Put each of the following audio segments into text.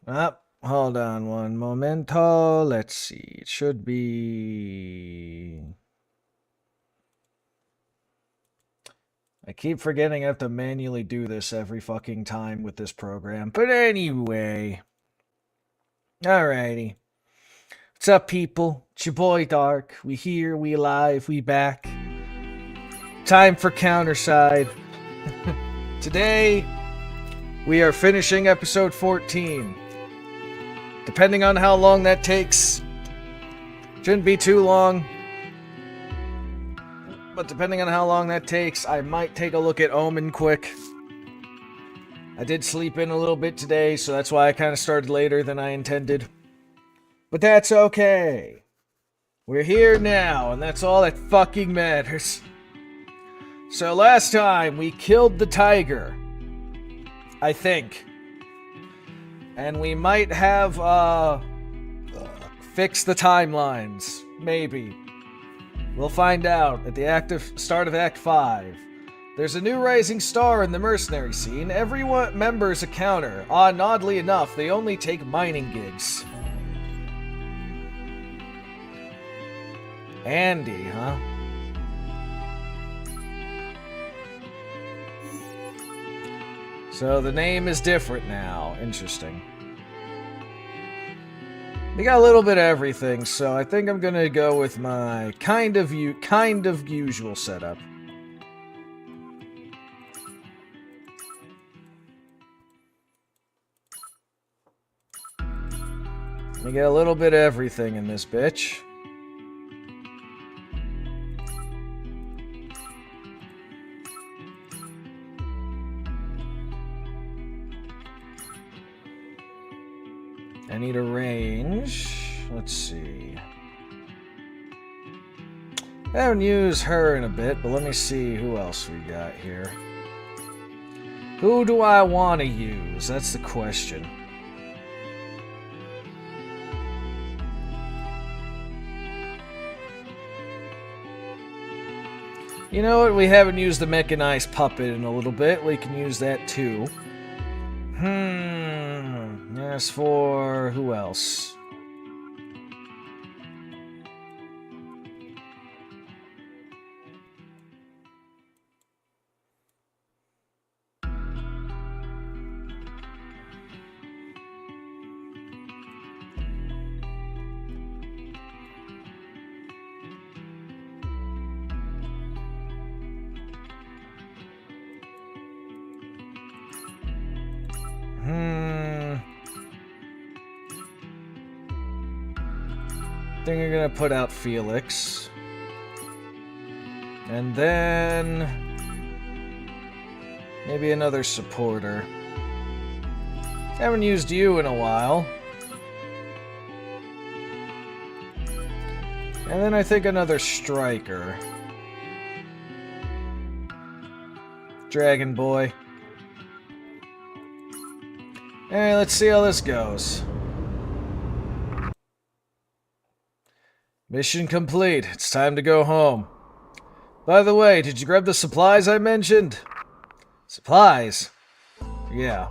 Hold on one momento. Let's see. It should be... I keep forgetting I have to manually do this every fucking time with this program. But anyway. Alrighty. What's up, people? It's your boy Dark. We here, we alive, we back. Time for Counterside. Today, we are finishing episode 14. Depending on how long that takes. Shouldn't be too long. But depending on how long that takes, I might take a look at Omen quick. I did sleep in a little bit today, so that's why I kind of started later than I intended. But that's okay. We're here now, and that's all that fucking matters. So last time, we killed the tiger. I think. And we might have, fixed the timelines. Maybe. We'll find out at the start of Act 5. There's a new rising star in the mercenary scene. Every member's a counter. And oddly enough, they only take mining gigs. Andy, huh? So the name is different now. Interesting. We got a little bit of everything, so I think I'm gonna go with my kind of usual setup. We get a little bit of everything in this bitch. I need a range. Let's see. I haven't used her in a bit, but let me see who else we got here. Who do I want to use? That's the question. You know what? We haven't used the mechanized puppet in a little bit. We can use that too. As for who else? I think I'm gonna put out Felix. And then maybe another supporter. Haven't used you in a while. And then I think another striker. Dragon Boy. Alright, let's see how this goes. Mission complete. It's time to go home. By the way, did you grab the supplies I mentioned? Supplies? Yeah.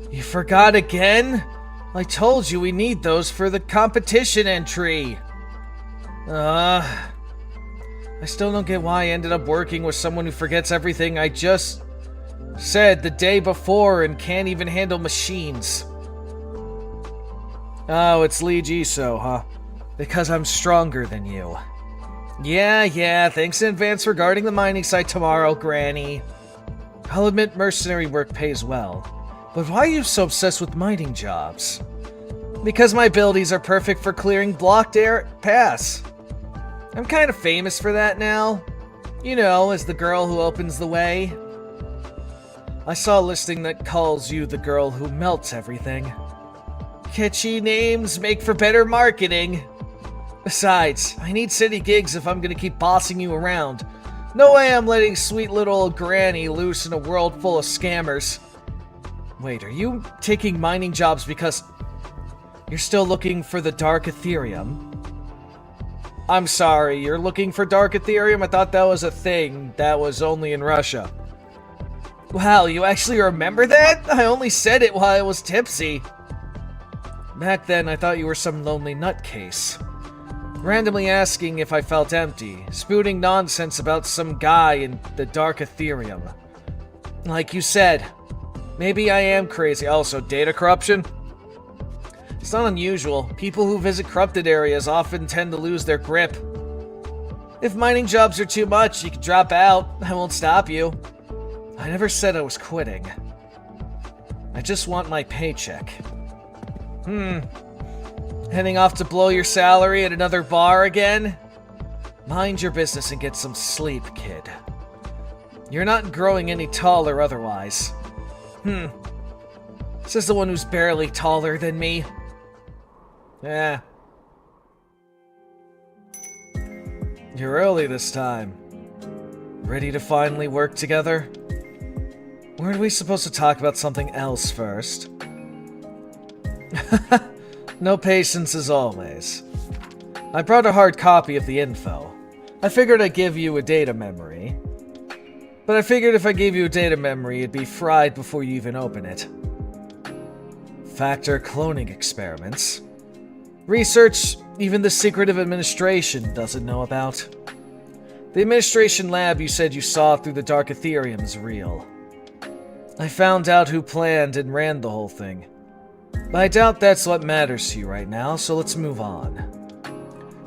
You forgot again? I told you we need those for the competition entry. I still don't get why I ended up working with someone who forgets everything I just said the day before and can't even handle machines. Oh, it's Lee Jiso, huh? Because I'm stronger than you. Yeah, thanks in advance regarding the mining site tomorrow, Granny. I'll admit mercenary work pays well, but why are you so obsessed with mining jobs? Because my abilities are perfect for clearing blocked air paths. I'm kind of famous for that now. You know, as the girl who opens the way. I saw a listing that calls you the girl who melts everything. Catchy names make for better marketing. Besides, I need city gigs if I'm gonna keep bossing you around. No way I'm letting sweet little old Granny loose in a world full of scammers. Wait, are you taking mining jobs because you're still looking for the Dark Ethereum? I'm sorry, you're looking for Dark Ethereum? I thought that was a thing that was only in Russia. Wow, you actually remember that? I only said it while I was tipsy. Back then, I thought you were some lonely nutcase. Randomly asking if I felt empty, spouting nonsense about some guy in the Dark Ethereum. Like you said, maybe I am crazy. Also, data corruption? It's not unusual. People who visit corrupted areas often tend to lose their grip. If mining jobs are too much, you can drop out. I won't stop you. I never said I was quitting. I just want my paycheck. Heading off to blow your salary at another bar again? Mind your business and get some sleep, kid. You're not growing any taller otherwise. Says the one who's barely taller than me. Yeah. You're early this time. Ready to finally work together? Weren't we supposed to talk about something else first? No patience as always. I brought a hard copy of the info. I figured I'd give you a data memory. But I figured if I gave you a data memory, it'd be fried before you even open it. Factor cloning experiments. Research even the secretive administration doesn't know about. The administration lab you said you saw through the Dark Ethereum is real. I found out who planned and ran the whole thing. But I doubt that's what matters to you right now, so let's move on.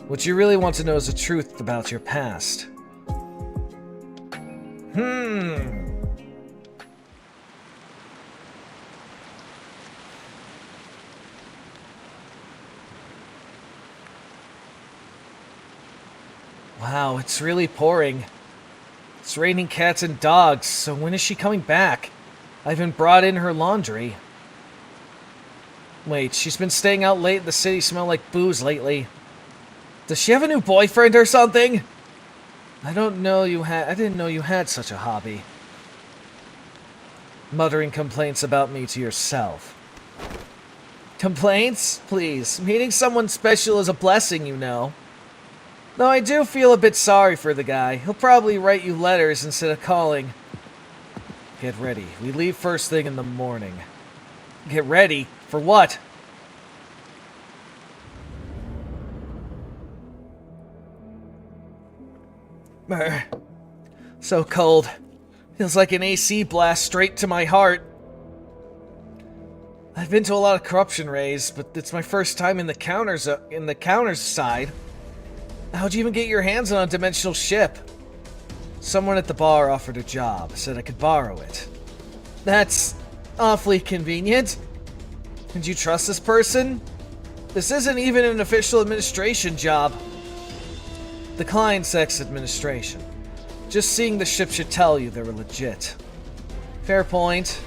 What you really want to know is the truth about your past. Wow, it's really pouring. It's raining cats and dogs, so when is she coming back? I haven't brought in her laundry. Wait, she's been staying out late in the city, smell like booze lately. Does she have a new boyfriend or something? I didn't know you had such a hobby. Muttering complaints about me to yourself. Complaints? Please, meeting someone special is a blessing, you know. Though I do feel a bit sorry for the guy. He'll probably write you letters instead of calling. Get ready. We leave first thing in the morning. Get ready? For what? So cold. Feels like an AC blast straight to my heart. I've been to a lot of corruption raids, but it's my first time in the counters side. How'd you even get your hands on a dimensional ship? Someone at the bar offered a job, said I could borrow it. That's awfully convenient. Did you trust this person? This isn't even an official administration job. Decline sex administration. Just seeing the ship should tell you they were legit. Fair point.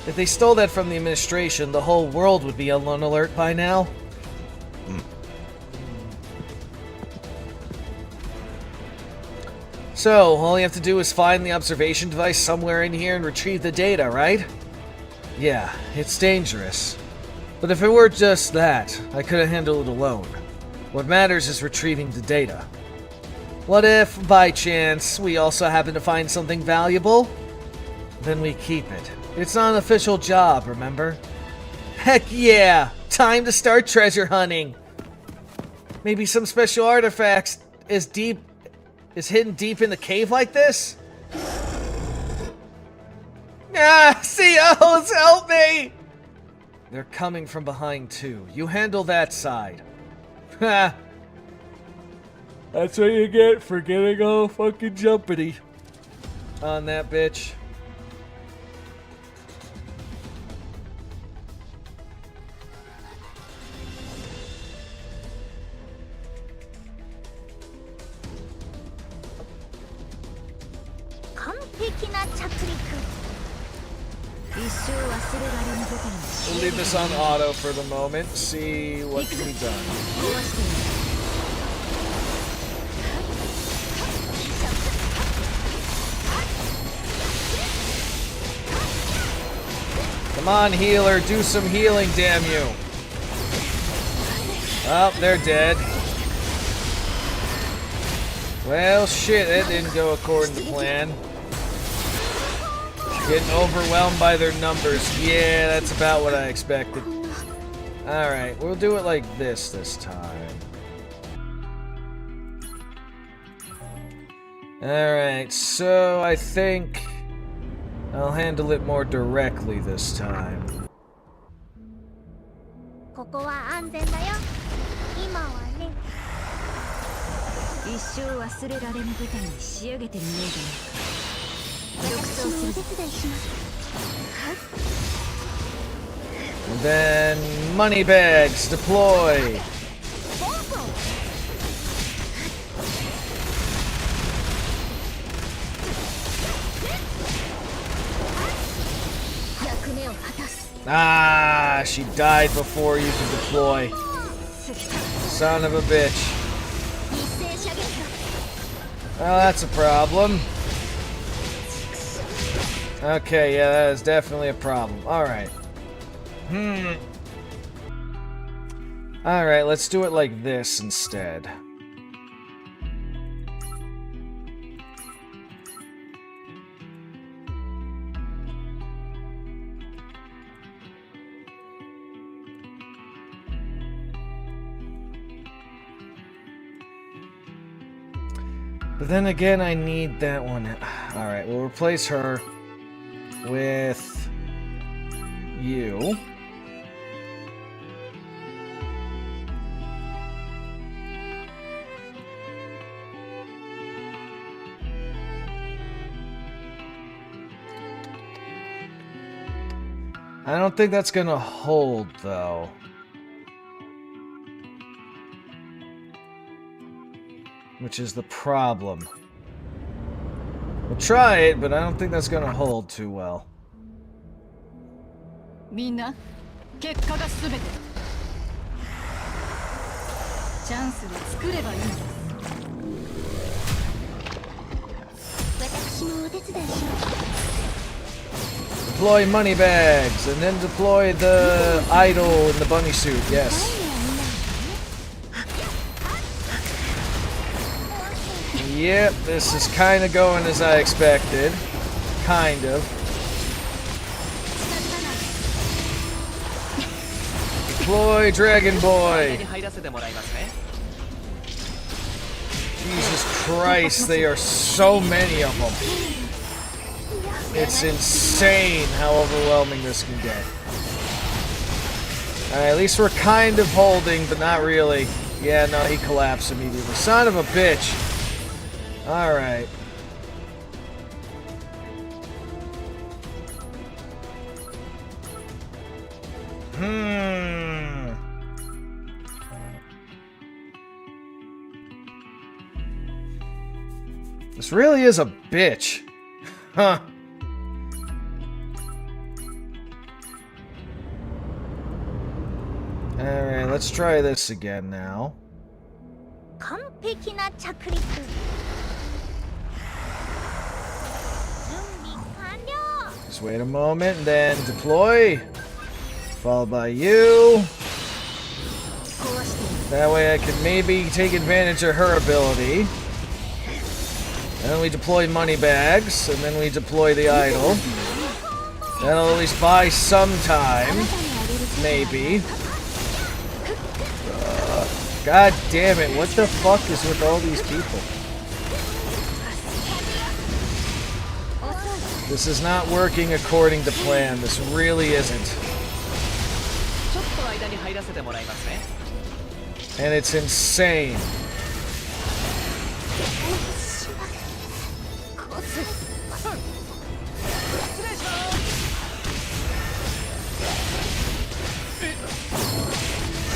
If they stole that from the administration, the whole world would be on alert by now. So, all you have to do is find the observation device somewhere in here and retrieve the data, right? Yeah, it's dangerous. But if it were just that, I could have handled it alone. What matters is retrieving the data. What if, by chance, we also happen to find something valuable? Then we keep it. It's not an official job, remember? Heck yeah! Time to start treasure hunting! Maybe some special artifacts is hidden deep in the cave like this? Ah! COs, help me! They're coming from behind too. You handle that side. Ha! That's what you get for getting all fucking jumpity on that bitch. We'll leave this on auto for the moment, see what can be done. Come on, healer, do some healing, damn you. Oh, they're dead. Well, shit, that didn't go according to plan. Getting overwhelmed by their numbers. Yeah, that's about what I expected. Alright, we'll do it like this time. Alright, so I think I'll handle it more directly this time. And then money bags deploy. Ah, she died before you could deploy. Son of a bitch. Well, that's a problem. Okay, yeah, that is definitely a problem. Alright. Alright, let's do it like this instead. But then again, I need that one. Alright, we'll replace her with you. I don't think that's gonna hold, though. Which is the problem. We'll try it, but I don't think that's gonna hold too well. Deploy money bags, and then deploy the idol in the bunny suit, yes. Yep, this is kind of going as I expected. Kind of. Deploy Dragon Boy! Jesus Christ, they are so many of them. It's insane how overwhelming this can get. Alright, at least we're kind of holding, but not really. Yeah, no, he collapsed immediately. Son of a bitch! Alright. This really is a bitch. Huh. Alright, let's try this again now. Just wait a moment, and then deploy. Followed by you. That way I can maybe take advantage of her ability. And then we deploy money bags, and then we deploy the idol. That'll at least buy some time. Maybe. God damn it, what the fuck is with all these people? This is not working according to plan. This really isn't. And it's insane.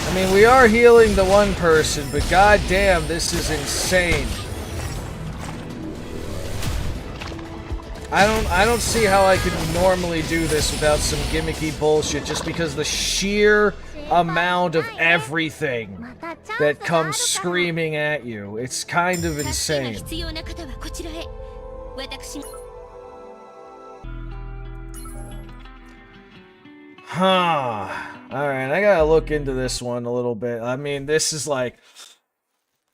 I mean, we are healing the one person, but goddamn, this is insane. I don't see how I can normally do this without some gimmicky bullshit, just because the sheer amount of everything that comes screaming at you. It's kind of insane. Huh. Alright, I gotta look into this one a little bit. I mean, this is like...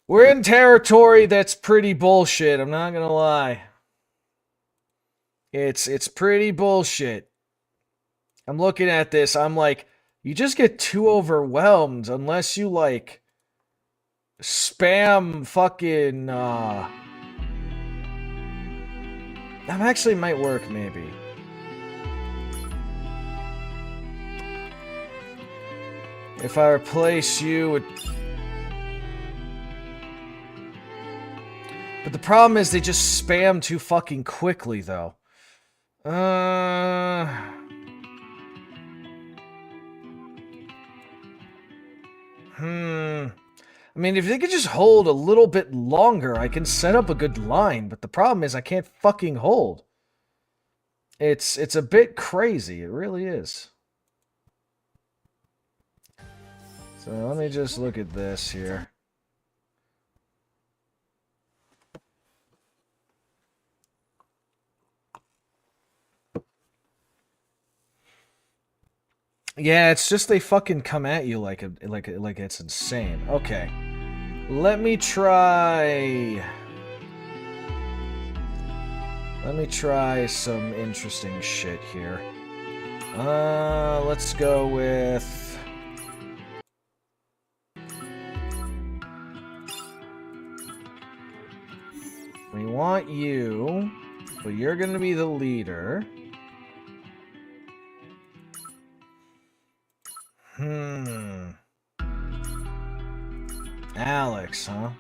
We're in territory that's pretty bullshit, I'm not gonna lie. It's pretty bullshit. I'm looking at this, I'm like, you just get too overwhelmed unless you, like, spam fucking, that actually might work, maybe. If I replace you with... But the problem is they just spam too fucking quickly, though. I mean, if they could just hold a little bit longer, I can set up a good line, but the problem is I can't fucking hold. It's a bit crazy, it really is. So let me just look at this here. Yeah, it's just they fucking come at you like it's insane. Okay. Let me try some interesting shit here. Let's go with... We want you, but you're gonna be the leader. Alex, huh?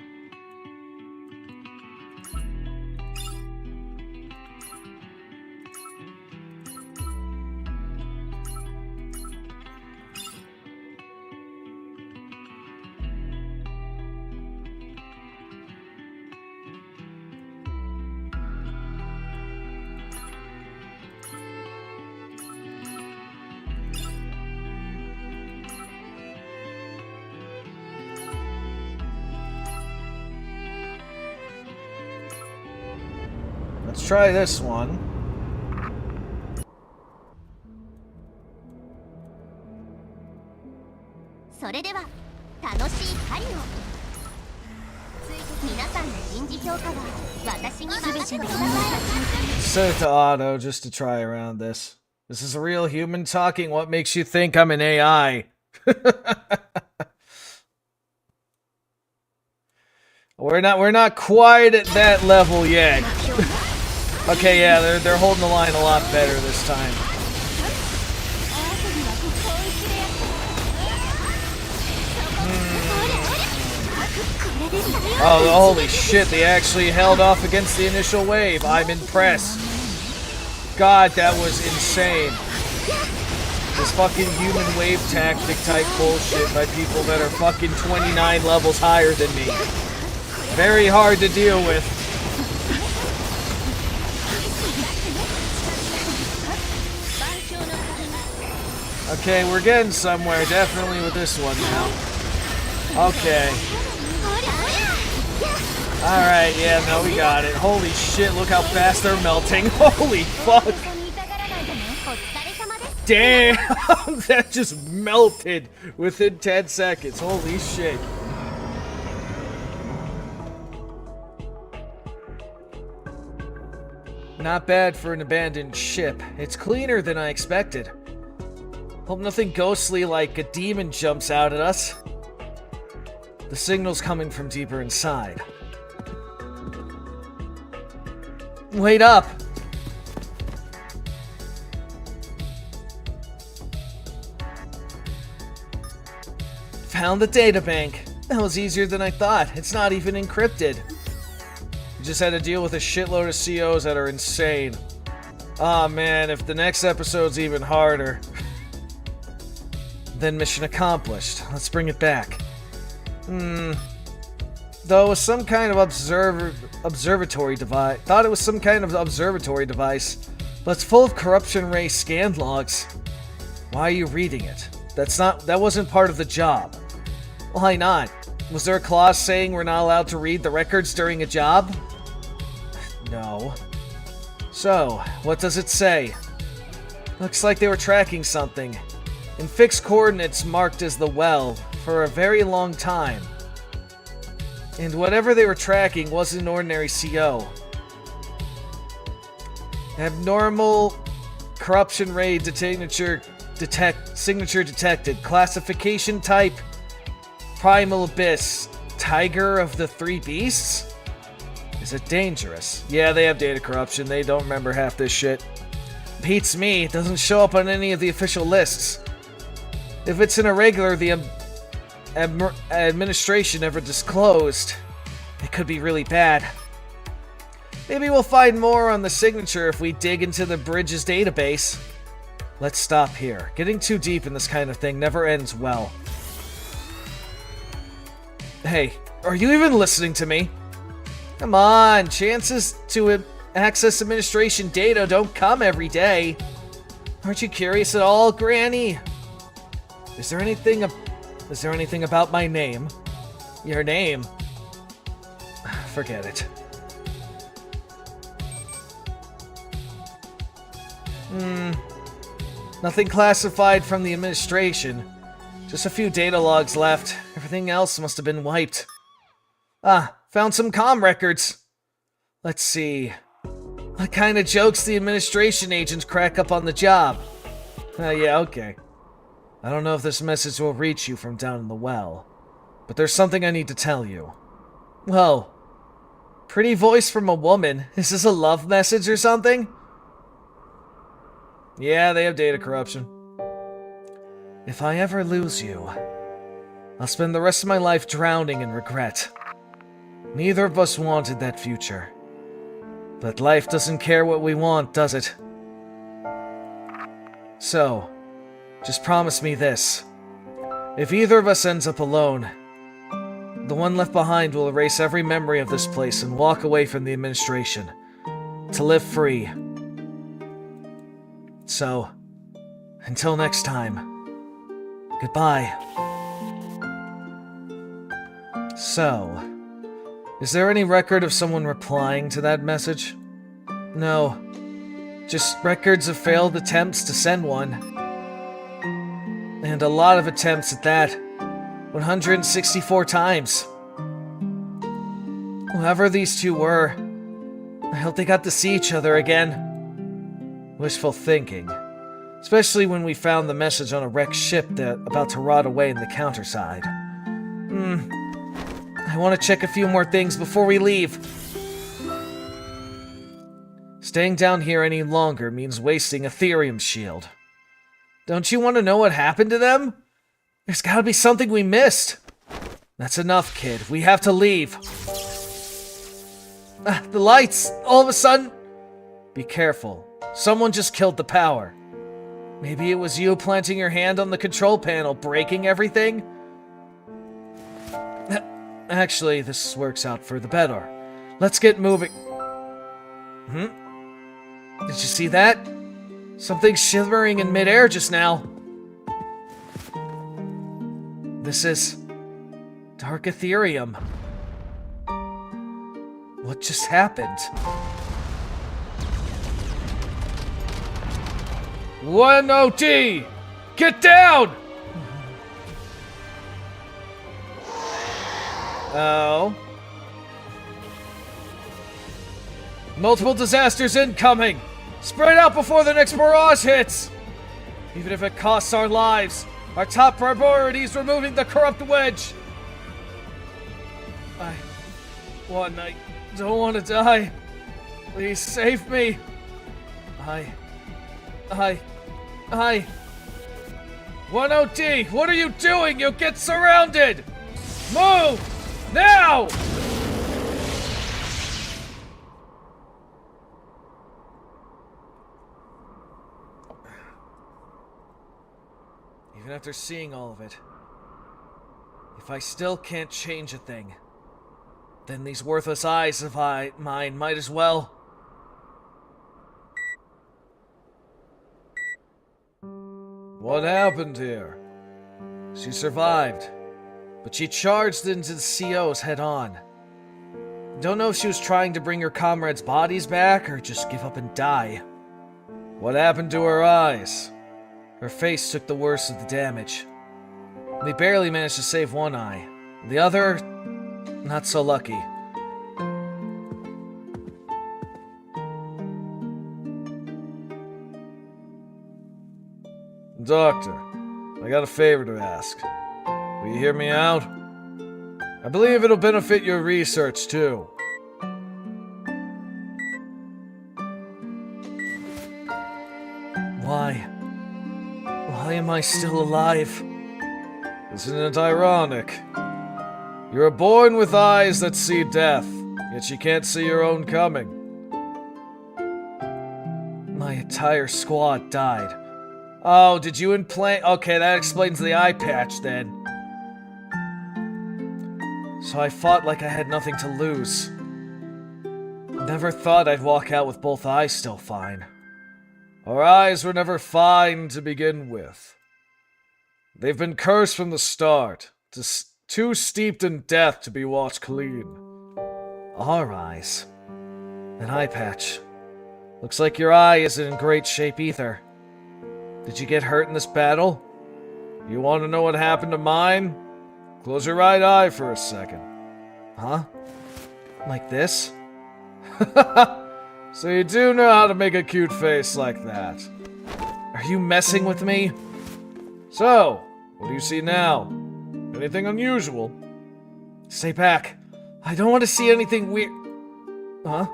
Let's try this one. Set it to auto just to try around this. This is a real human talking. What makes you think I'm an AI? We're not quite at that level yet. Okay, yeah, they're holding the line a lot better this time. Oh, holy shit, they actually held off against the initial wave. I'm impressed. God, that was insane. This fucking human wave tactic type bullshit by people that are fucking 29 levels higher than me. Very hard to deal with. Okay, we're getting somewhere, definitely with this one now. Okay. Alright, yeah, no, we got it. Holy shit, look how fast they're melting. Holy fuck. Damn, that just melted within 10 seconds. Holy shit. Not bad for an abandoned ship. It's cleaner than I expected. Hope nothing ghostly like a demon jumps out at us. The signal's coming from deeper inside. Wait up! Found the databank. That was easier than I thought. It's not even encrypted. We just had to deal with a shitload of COs that are insane. Aw, man, if the next episode's even harder... Then mission accomplished. Let's bring it back. Though it was some kind of observatory device. Thought it was some kind of observatory device, but it's full of corruption ray scan logs. Why are you reading it? That wasn't part of the job. Why not? Was there a clause saying we're not allowed to read the records during a job? No. So, what does it say? Looks like they were tracking something. In fixed coordinates marked as the well for a very long time. And whatever they were tracking wasn't an ordinary CO. Abnormal corruption raid signature detected. Classification type Primal Abyss. Tiger of the Three Beasts? Is it dangerous? Yeah, they have data corruption. They don't remember half this shit. Beats me. It doesn't show up on any of the official lists. If it's an irregular, the administration never disclosed. It could be really bad. Maybe we'll find more on the signature if we dig into the Bridges database. Let's stop here. Getting too deep in this kind of thing never ends well. Hey, are you even listening to me? Come on, chances to access administration data don't come every day. Aren't you curious at all, Granny? Is there anything about my name? Your name? Forget it. Nothing classified from the administration. Just a few data logs left. Everything else must have been wiped. Ah, found some comm records. Let's see. What kind of jokes the administration agents crack up on the job? Yeah, okay. I don't know if this message will reach you from down in the well, but there's something I need to tell you. Whoa. Pretty voice from a woman. Is this a love message or something? Yeah, they have data corruption. If I ever lose you, I'll spend the rest of my life drowning in regret. Neither of us wanted that future. But life doesn't care what we want, does it? So, just promise me this. If either of us ends up alone, the one left behind will erase every memory of this place and walk away from the administration. To live free. So, until next time, goodbye. So, is there any record of someone replying to that message? No, just records of failed attempts to send one. And a lot of attempts at that. 164 times. Whoever these two were, I hope they got to see each other again. Wishful thinking. Especially when we found the message on a wrecked ship about to rot away in the counterside. I want to check a few more things before we leave. Staying down here any longer means wasting Ethereum's shield. Don't you want to know what happened to them? There's gotta be something we missed. That's enough, kid. We have to leave. The lights! All of a sudden... Be careful. Someone just killed the power. Maybe it was you planting your hand on the control panel, breaking everything? Actually, this works out for the better. Let's get moving. Did you see that? Something shivering in midair just now. This is... Dark Ethereum. What just happened? 1OT! Get down! Oh. Multiple disasters incoming! Spread out before the next barrage hits! Even if it costs our lives, our top priority is removing the corrupt wedge! I don't want to die. Please save me. 1OT, what are you doing? You'll get surrounded! Move! Now! Even after seeing all of it, if I still can't change a thing, then these worthless eyes of mine might as well. What happened here? She survived, but she charged into the COs head-on. Don't know if she was trying to bring her comrades' bodies back or just give up and die. What happened to her eyes? Her face took the worst of the damage. We barely managed to save one eye. The other not so lucky. Doctor, I got a favor to ask. Will you hear me out? I believe it'll benefit your research, too. Why? Why am I still alive? Isn't it ironic? You were born with eyes that see death, yet you can't see your own coming. My entire squad died. Oh, did you implant? Okay, that explains the eye patch then. So I fought like I had nothing to lose. Never thought I'd walk out with both eyes still fine. Our eyes were never fine to begin with. They've been cursed from the start, too steeped in death to be washed clean. Our eyes? An eye patch. Looks like your eye isn't in great shape either. Did you get hurt in this battle? You want to know what happened to mine? Close your right eye for a second. Huh? Like this? So you do know how to make a cute face like that. Are you messing with me? So, what do you see now? Anything unusual? Stay back. I don't want to see anything weird. Huh?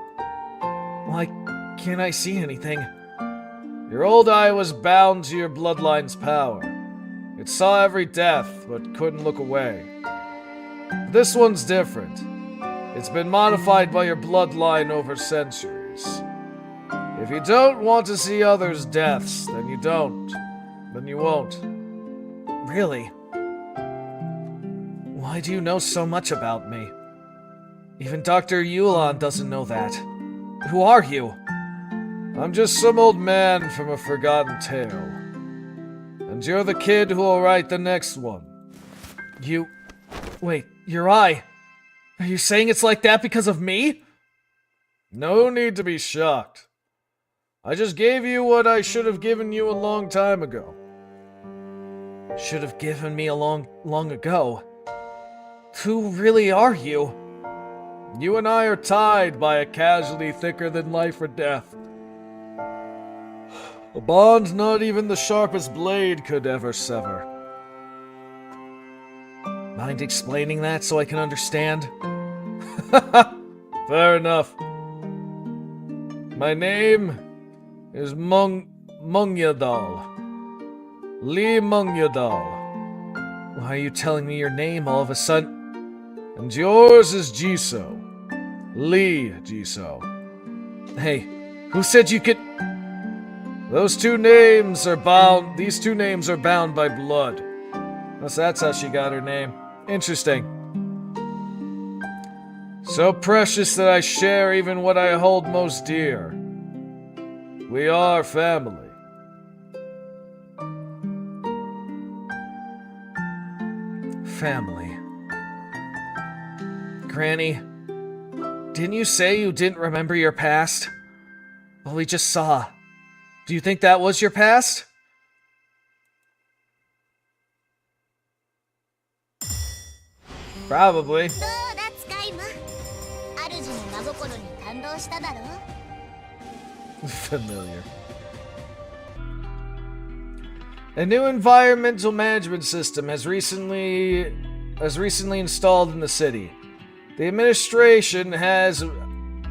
Why can't I see anything? Your old eye was bound to your bloodline's power. It saw every death, but couldn't look away. This one's different. It's been modified by your bloodline over centuries. If you don't want to see others' deaths, then you don't. Then you won't. Really? Why do you know so much about me? Even Dr. Yulon doesn't know that. Who are you? I'm just some old man from a forgotten tale. And you're the kid who will write the next one. You... Wait, your eye? Are you saying it's like that because of me? No need to be shocked. I just gave you what I should have given you a long time ago. Should have given me a long ago? Who really are you? You and I are tied by a casualty thicker than life or death. A bond not even the sharpest blade could ever sever. Mind explaining that so I can understand? Fair enough. My name is Mungyadal. Lee Mungyadal. Why are you telling me your name all of a sudden? And yours is Jiso. Lee Jiso. Hey, who said you could... These two names are bound by blood. That's how she got her name. Interesting. So precious that I share even what I hold most dear. We are family. Family. Granny, didn't you say you didn't remember your past? Well, we just saw. Do you think that was your past? Probably. Familiar. A new environmental management system has recently installed in the city. The administration has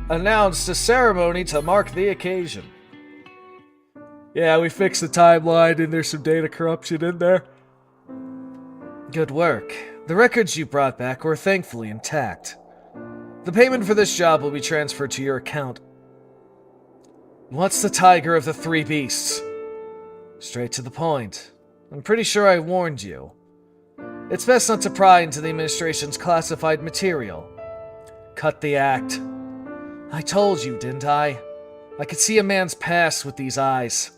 announced a ceremony to mark the occasion. Yeah, we fixed the timeline and there's some data corruption in there. Good work. The records you brought back were thankfully intact. The payment for this job will be transferred to your account. What's the tiger of the three beasts? Straight to the point. I'm pretty sure I warned you. It's best not to pry into the administration's classified material. Cut the act. I told you, didn't I? I could see a man's past with these eyes.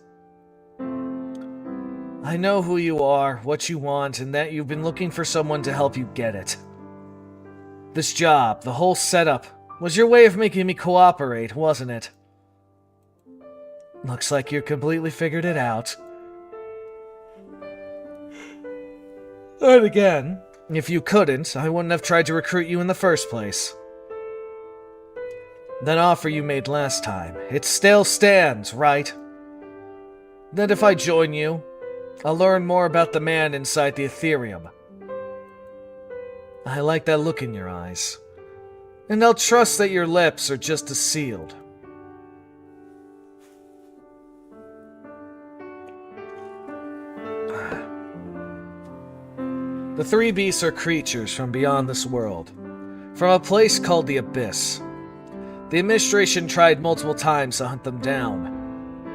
I know who you are, what you want, and that you've been looking for someone to help you get it. This job, the whole setup, was your way of making me cooperate, wasn't it? Looks like you completely figured it out. And again, If you couldn't, I wouldn't have tried to recruit you in the first place. That offer you made last time, it still stands, right? That if I join you, I'll learn more about the man inside the Ethereum. I like that look in your eyes. And I'll trust that your lips are just as sealed. The three beasts are creatures from beyond this world, from a place called the Abyss. The administration tried multiple times to hunt them down,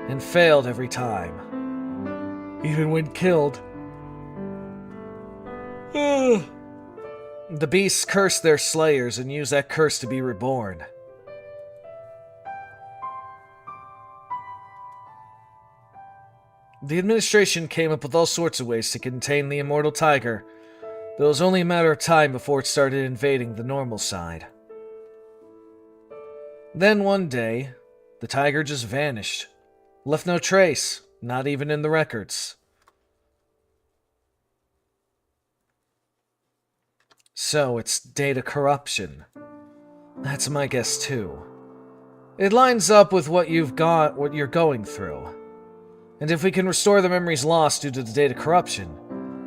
and failed every time. Even when killed. The beasts curse their slayers and use that curse to be reborn. The administration came up with all sorts of ways to contain the immortal tiger, but it was only a matter of time before it started invading the normal side. Then one day, the tiger just vanished. Left no trace, not even in the records. So it's data corruption. That's my guess too. It lines up with what you're going through. And if we can restore the memories lost due to the data corruption,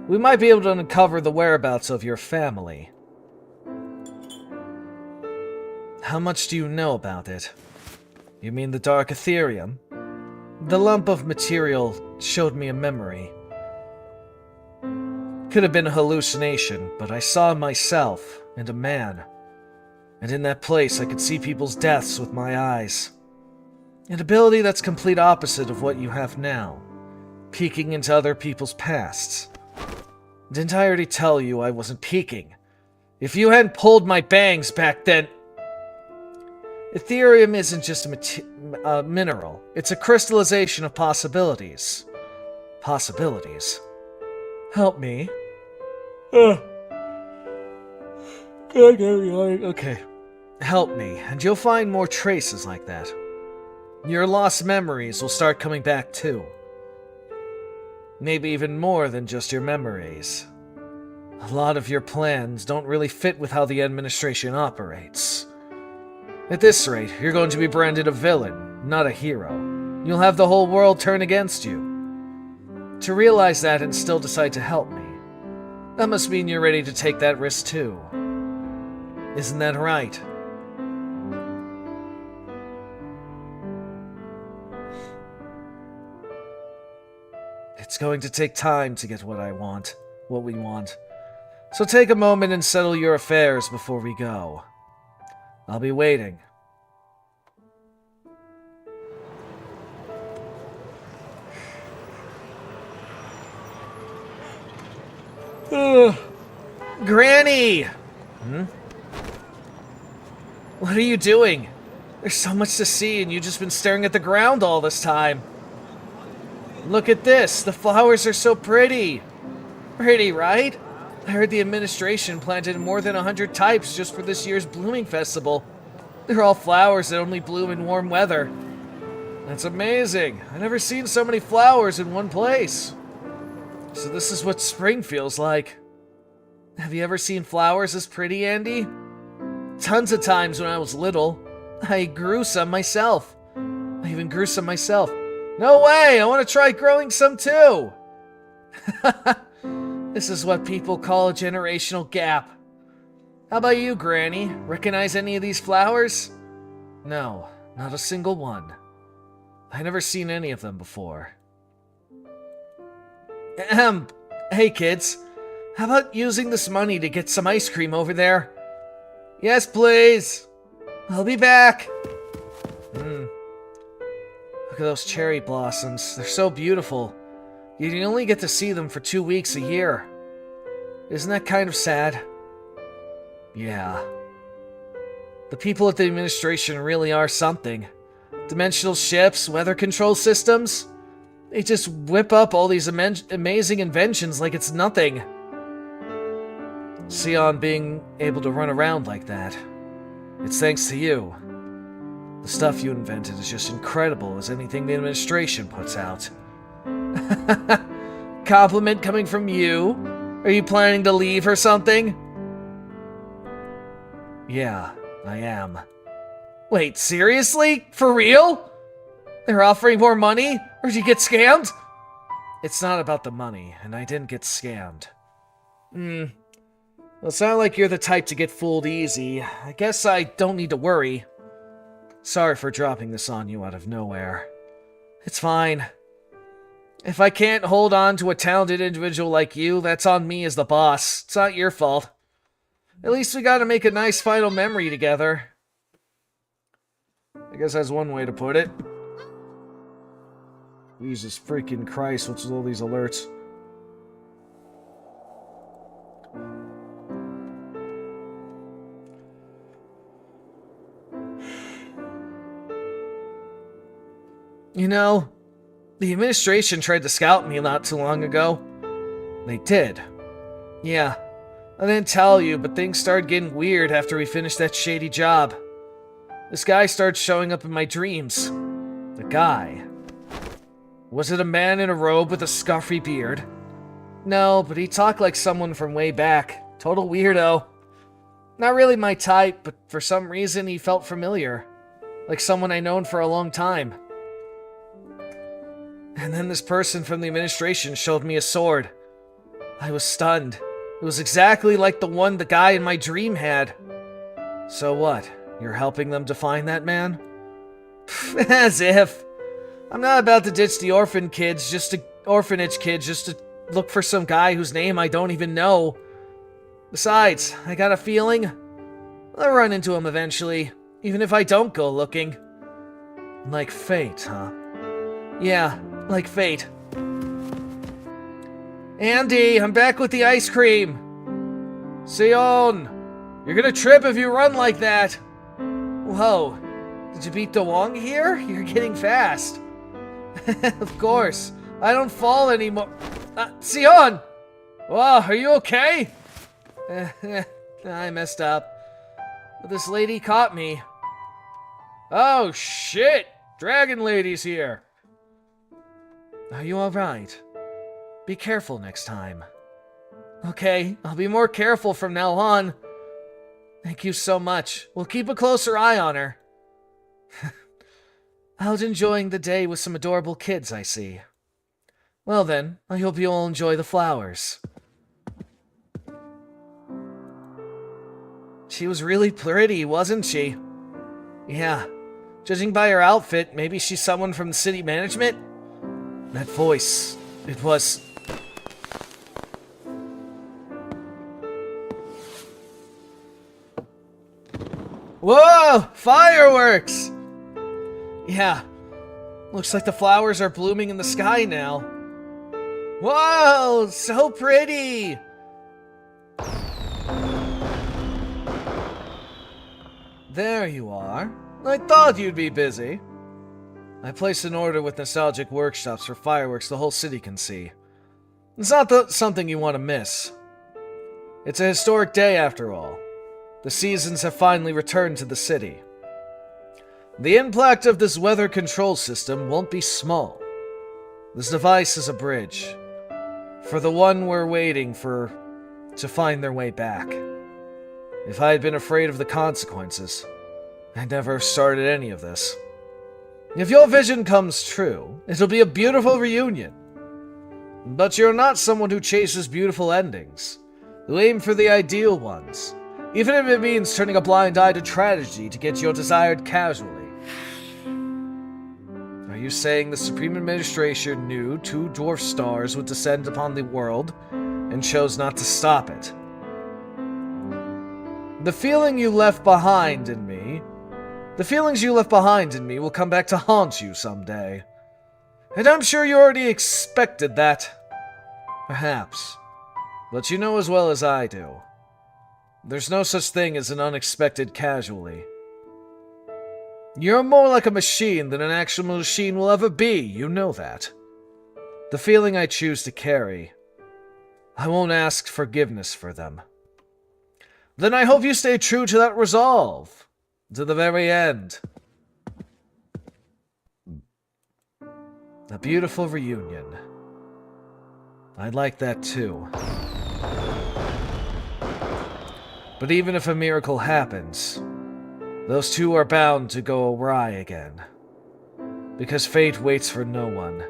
we might be able to uncover the whereabouts of your family. How much do you know about it? You mean the Dark Ethereum? The lump of material showed me a memory. Could have been a hallucination, but I saw myself and a man. And in that place I could see people's deaths with my eyes. An ability that's complete opposite of what you have now. Peeking into other people's pasts. Didn't I already tell you I wasn't peeking? If you hadn't pulled my bangs back then... Ethereum isn't just a mineral. It's a crystallization of possibilities. Possibilities. Help me. Okay. Help me, and you'll find more traces like that. Your lost memories will start coming back too. Maybe even more than just your memories. A lot of your plans don't really fit with how the administration operates. At this rate, you're going to be branded a villain, not a hero. You'll have the whole world turn against you. To realize that and still decide to help me, that must mean you're ready to take that risk too. Isn't that right? It's going to take time to get what we want. So take a moment and settle your affairs before we go. I'll be waiting. Granny! What are you doing? There's so much to see and you've just been staring at the ground all this time. Look at this! The flowers are so pretty! Pretty, right? I heard the administration planted more than 100 types just for this year's blooming festival. They're all flowers that only bloom in warm weather. That's amazing. I've never seen so many flowers in one place. So this is what spring feels like. Have you ever seen flowers as pretty, Andy? Tons of times when I was little. I grew some myself. I even grew some myself. No way! I want to try growing some too! This is what people call a generational gap. How about you, Granny? Recognize any of these flowers? No, not a single one. I've never seen any of them before. Hey kids, how about using this money to get some ice cream over there? Yes, please. I'll be back. Look at those cherry blossoms. They're so beautiful. You only get to see them for 2 weeks a year. Isn't that kind of sad? Yeah. The people at the administration really are something. Dimensional ships, weather control systems. They just whip up all these amazing inventions like it's nothing. Sion being able to run around like that. It's thanks to you. The stuff you invented is just incredible as anything the administration puts out. Compliment coming from you? Are you planning to leave or something? Yeah, I am. Wait, seriously? For real? They're offering more money? Or did you get scammed? It's not about the money, and I didn't get scammed. Well, it's not like you're the type to get fooled easy. I guess I don't need to worry. Sorry for dropping this on you out of nowhere. It's fine. If I can't hold on to a talented individual like you, that's on me as the boss. It's not your fault. At least we gotta make a nice final memory together. I guess that's one way to put it. Jesus freaking Christ, what's with all these alerts? You know, the administration tried to scout me not too long ago. They did. Yeah, I didn't tell you, but things started getting weird after we finished that shady job. This guy started showing up in my dreams. The guy. Was it a man in a robe with a scuffy beard? No, but he talked like someone from way back. Total weirdo. Not really my type, but for some reason he felt familiar. Like someone I'd known for a long time. And then this person from the administration showed me a sword. I was stunned. It was exactly like the one the guy in my dream had. So what? You're helping them to find that man? As if. I'm not about to ditch the orphanage kids just to look for some guy whose name I don't even know. Besides, I got a feeling I'll run into him eventually, even if I don't go looking. Like fate, huh? Yeah, like fate. Andy, I'm back with the ice cream. Sion, you're gonna trip if you run like that. Whoa, did you beat DeWong here? You're getting fast. Of course, I don't fall anymore. Sion! Whoa, are you okay? I messed up. But this lady caught me. Oh shit! Dragon Lady's here. Are you alright? Be careful next time. Okay, I'll be more careful from now on. Thank you so much. We'll keep a closer eye on her. Out enjoying the day with some adorable kids, I see. Well then, I hope you all enjoy the flowers. She was really pretty, wasn't she? Yeah. Judging by her outfit, maybe she's someone from the city management? That voice, it was... Whoa! Fireworks! Yeah. Looks like the flowers are blooming in the sky now. Whoa! So pretty! There you are. I thought you'd be busy. I placed an order with nostalgic workshops for fireworks the whole city can see. It's not something you want to miss. It's a historic day after all. The seasons have finally returned to the city. The impact of this weather control system won't be small. This device is a bridge for the one we're waiting for to find their way back. If I had been afraid of the consequences, I'd never have started any of this. If your vision comes true, it'll be a beautiful reunion. But you're not someone who chases beautiful endings. You aim for the ideal ones, even if it means turning a blind eye to tragedy to get your desired casually. Are you saying the Supreme Administration knew 2 dwarf stars would descend upon the world and chose not to stop it? The feelings you left behind in me will come back to haunt you someday. And I'm sure you already expected that. Perhaps. But you know as well as I do. There's no such thing as an unexpected casualty. You're more like a machine than an actual machine will ever be, you know that. The feeling I choose to carry, I won't ask forgiveness for them. Then I hope you stay true to that resolve, to the very end. A beautiful reunion. I'd like that too. But even if a miracle happens, those two are bound to go awry again. Because fate waits for no one.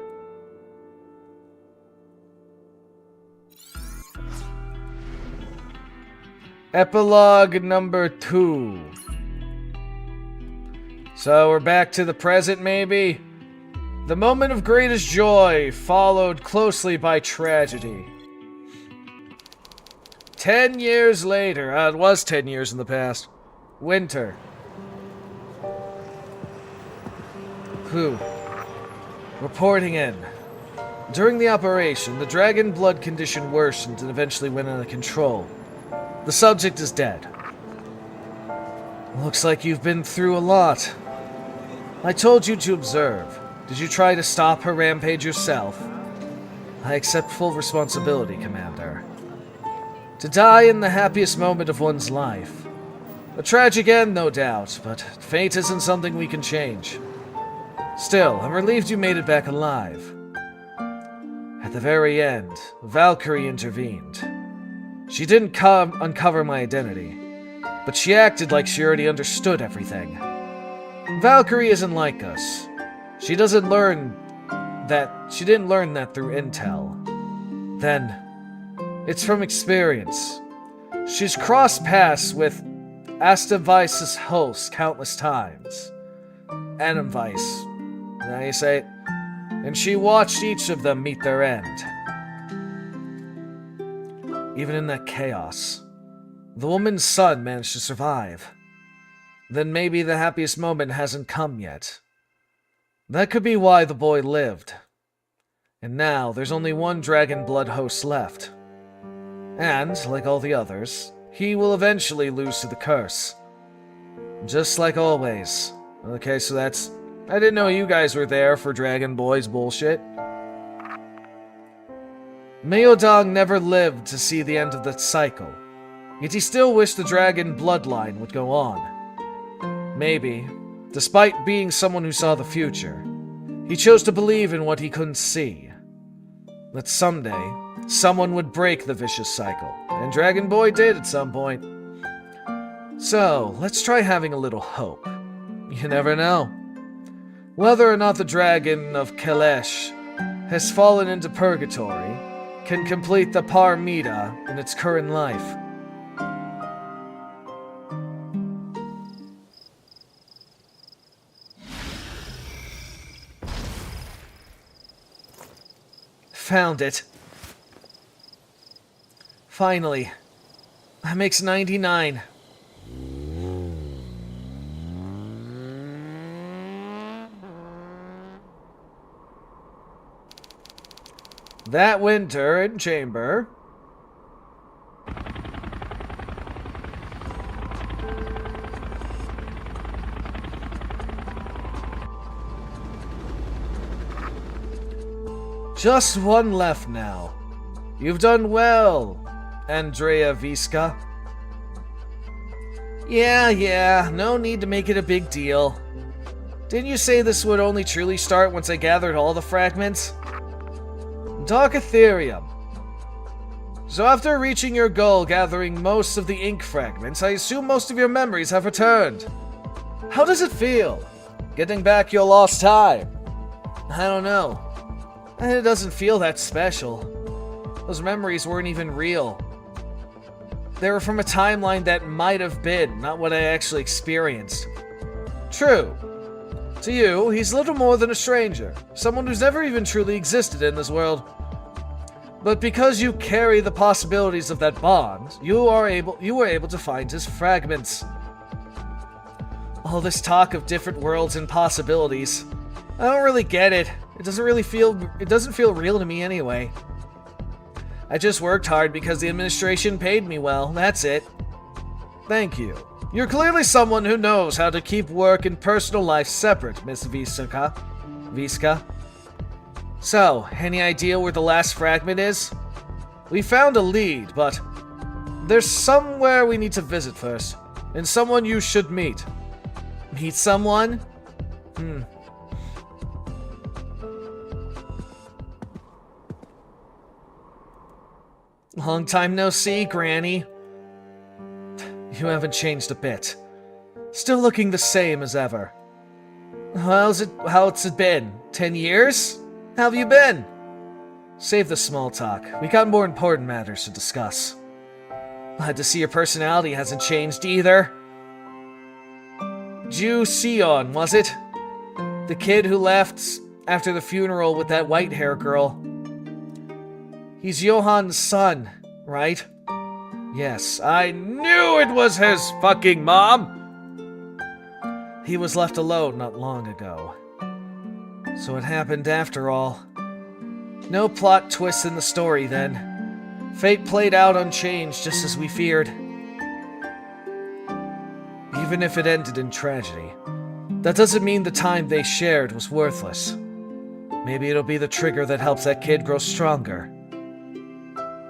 Epilogue number 2. So we're back to the present, maybe? The moment of greatest joy, followed closely by tragedy. 10 years later. It was 10 years in the past. Winter. Who? Reporting in. During the operation, the dragon blood condition worsened and eventually went under control. The subject is dead. Looks like you've been through a lot. I told you to observe. Did you try to stop her rampage yourself? I accept full responsibility, Commander. To die in the happiest moment of one's life. A tragic end, no doubt, but fate isn't something we can change. Still, I'm relieved you made it back alive. At the very end, Valkyrie intervened. She didn't uncover my identity, but she acted like she already understood everything. Valkyrie isn't like us. She didn't learn that through intel. Then, it's from experience. She's crossed paths with Astavice's hosts countless times. Animvice, how you say it? And she watched each of them meet their end. Even in that chaos, the woman's son managed to survive. Then maybe the happiest moment hasn't come yet. That could be why the boy lived. And now, there's only one dragon blood host left. And, like all the others, he will eventually lose to the curse. Just like always. Okay, so that's... I didn't know you guys were there for Dragon Boy's bullshit. Meodong never lived to see the end of that cycle. Yet he still wished the dragon bloodline would go on. Maybe, despite being someone who saw the future, he chose to believe in what he couldn't see. That someday, someone would break the vicious cycle, and Dragon Boy did at some point. So, let's try having a little hope. You never know. Whether or not the dragon of Kalesh has fallen into purgatory can complete the Paramita in its current life. Found it. Finally. That makes 99. That winter in chamber. Just one left now. You've done well, Andrea Visca. Yeah, no need to make it a big deal. Didn't you say this would only truly start once I gathered all the fragments? Dark Ethereum. So after reaching your goal, gathering most of the ink fragments, I assume most of your memories have returned. How does it feel? Getting back your lost time? I don't know. It doesn't feel that special. Those memories weren't even real. They were from a timeline that might have been, not what I actually experienced. True. To you, he's little more than a stranger, someone who's never even truly existed in this world. But because you carry the possibilities of that bond, you were able to find his fragments. All this talk of different worlds and possibilities, I don't really get it. It doesn't feel real to me anyway. I just worked hard because the administration paid me well, that's it. Thank you. You're clearly someone who knows how to keep work and personal life separate, Miss Visca. So, any idea where the last fragment is? We found a lead, but there's somewhere we need to visit first, and someone you should meet. Meet someone? Long time no see, Granny. You haven't changed a bit. Still looking the same as ever. How's it been? 10 years? How have you been? Save the small talk. We got more important matters to discuss. Glad to see your personality hasn't changed either. Ju Sion, was it? The kid who left after the funeral with that white hair girl. He's Johan's son, right? Yes, I knew it was his fucking mom! He was left alone not long ago. So it happened after all. No plot twists in the story then. Fate played out unchanged just as we feared. Even if it ended in tragedy, that doesn't mean the time they shared was worthless. Maybe it'll be the trigger that helps that kid grow stronger.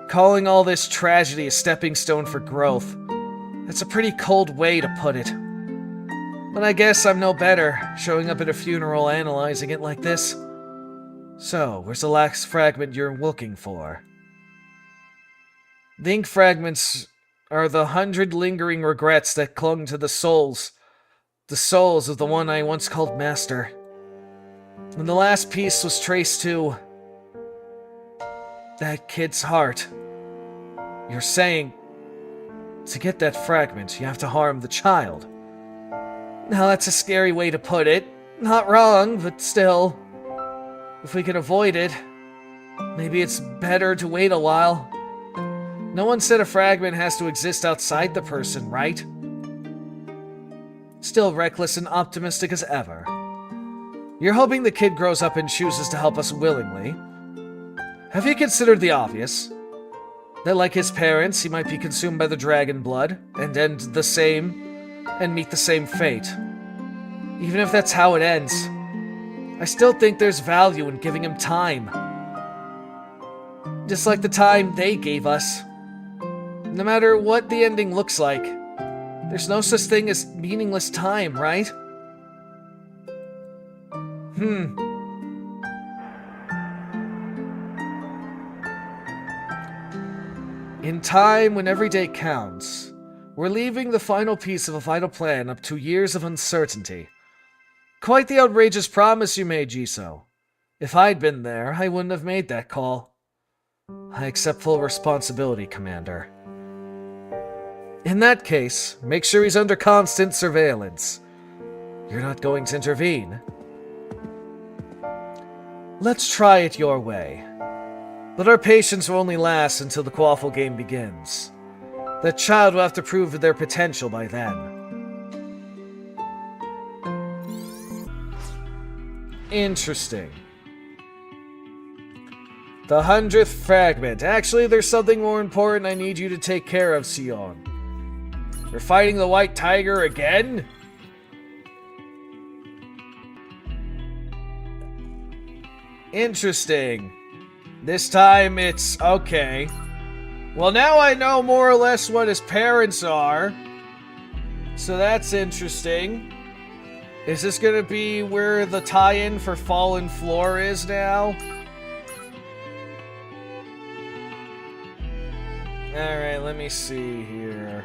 Calling all this tragedy a stepping stone for growth, that's a pretty cold way to put it. But I guess I'm no better, showing up at a funeral analyzing it like this. So, where's the last fragment you're looking for? The ink fragments are the 100 lingering regrets that clung to the souls of the one I once called Master. And the last piece was traced to that kid's heart. You're saying, to get that fragment, you have to harm the child. Now that's a scary way to put it. Not wrong, but still. If we can avoid it, maybe it's better to wait a while. No one said a fragment has to exist outside the person, right? Still reckless and optimistic as ever. You're hoping the kid grows up and chooses to help us willingly. Have you considered the obvious? That like his parents, he might be consumed by the dragon blood, and meet the same fate. Even if that's how it ends, I still think there's value in giving him time. Just like the time they gave us. No matter what the ending looks like, there's no such thing as meaningless time, right? In time, when every day counts, we're leaving the final piece of a vital plan up to years of uncertainty. Quite the outrageous promise you made, Jisoo. If I'd been there, I wouldn't have made that call. I accept full responsibility, Commander. In that case, make sure he's under constant surveillance. You're not going to intervene. Let's try it your way. But our patience will only last until the Quaffle game begins. That child will have to prove their potential by then. Interesting. The 100th fragment. Actually, there's something more important I need you to take care of, Sion. We're fighting the White Tiger again? Interesting. This time it's okay. Well, now I know more or less what his parents are. So that's interesting. Is this gonna be where the tie-in for Fallen Floor is now? Alright, let me see here.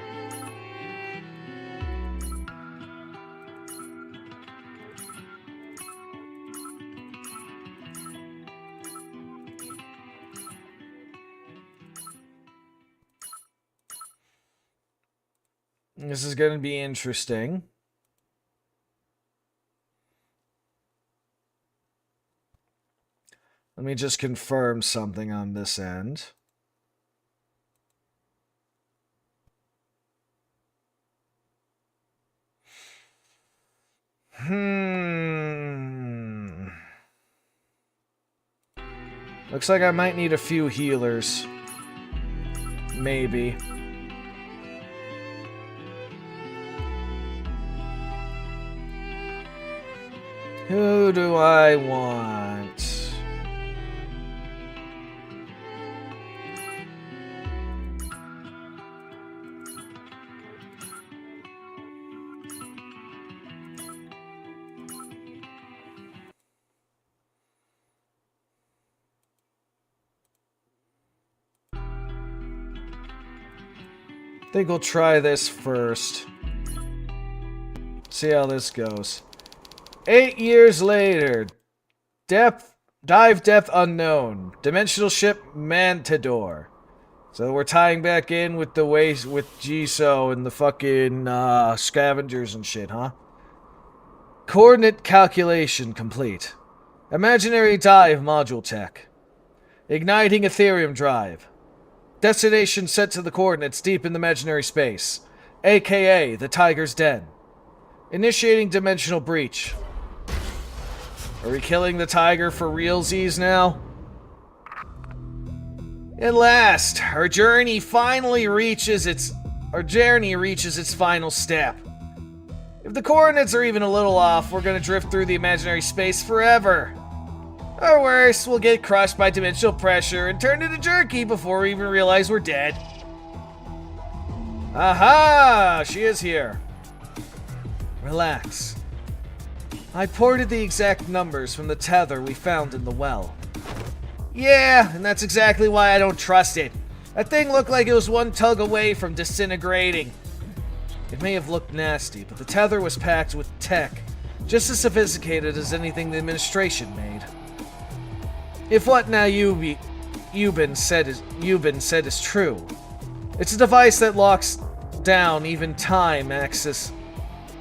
This is going to be interesting. Let me just confirm something on this end. Looks like I might need a few healers. Maybe. Who do I want? Think we'll try this first. See how this goes. 8 years later. Dive depth unknown. Dimensional ship Mantador. So we're tying back in with the ways with Jisoo and the fucking scavengers and shit, huh? Coordinate calculation complete. Imaginary dive module tech. Igniting Ethereum drive. Destination set to the coordinates deep in the imaginary space, aka the Tiger's Den. Initiating dimensional breach. Are we killing the tiger for realsies now? At last, our journey reaches its final step. If the coordinates are even a little off, we're gonna drift through the imaginary space forever. Or worse, we'll get crushed by dimensional pressure and turn into jerky before we even realize we're dead. Aha! She is here. Relax. I ported the exact numbers from the tether we found in the well. Yeah, and that's exactly why I don't trust it. That thing looked like it was one tug away from disintegrating. It may have looked nasty, but the tether was packed with tech, just as sophisticated as anything the administration made. If what Omen said is true, it's a device that locks down even time access.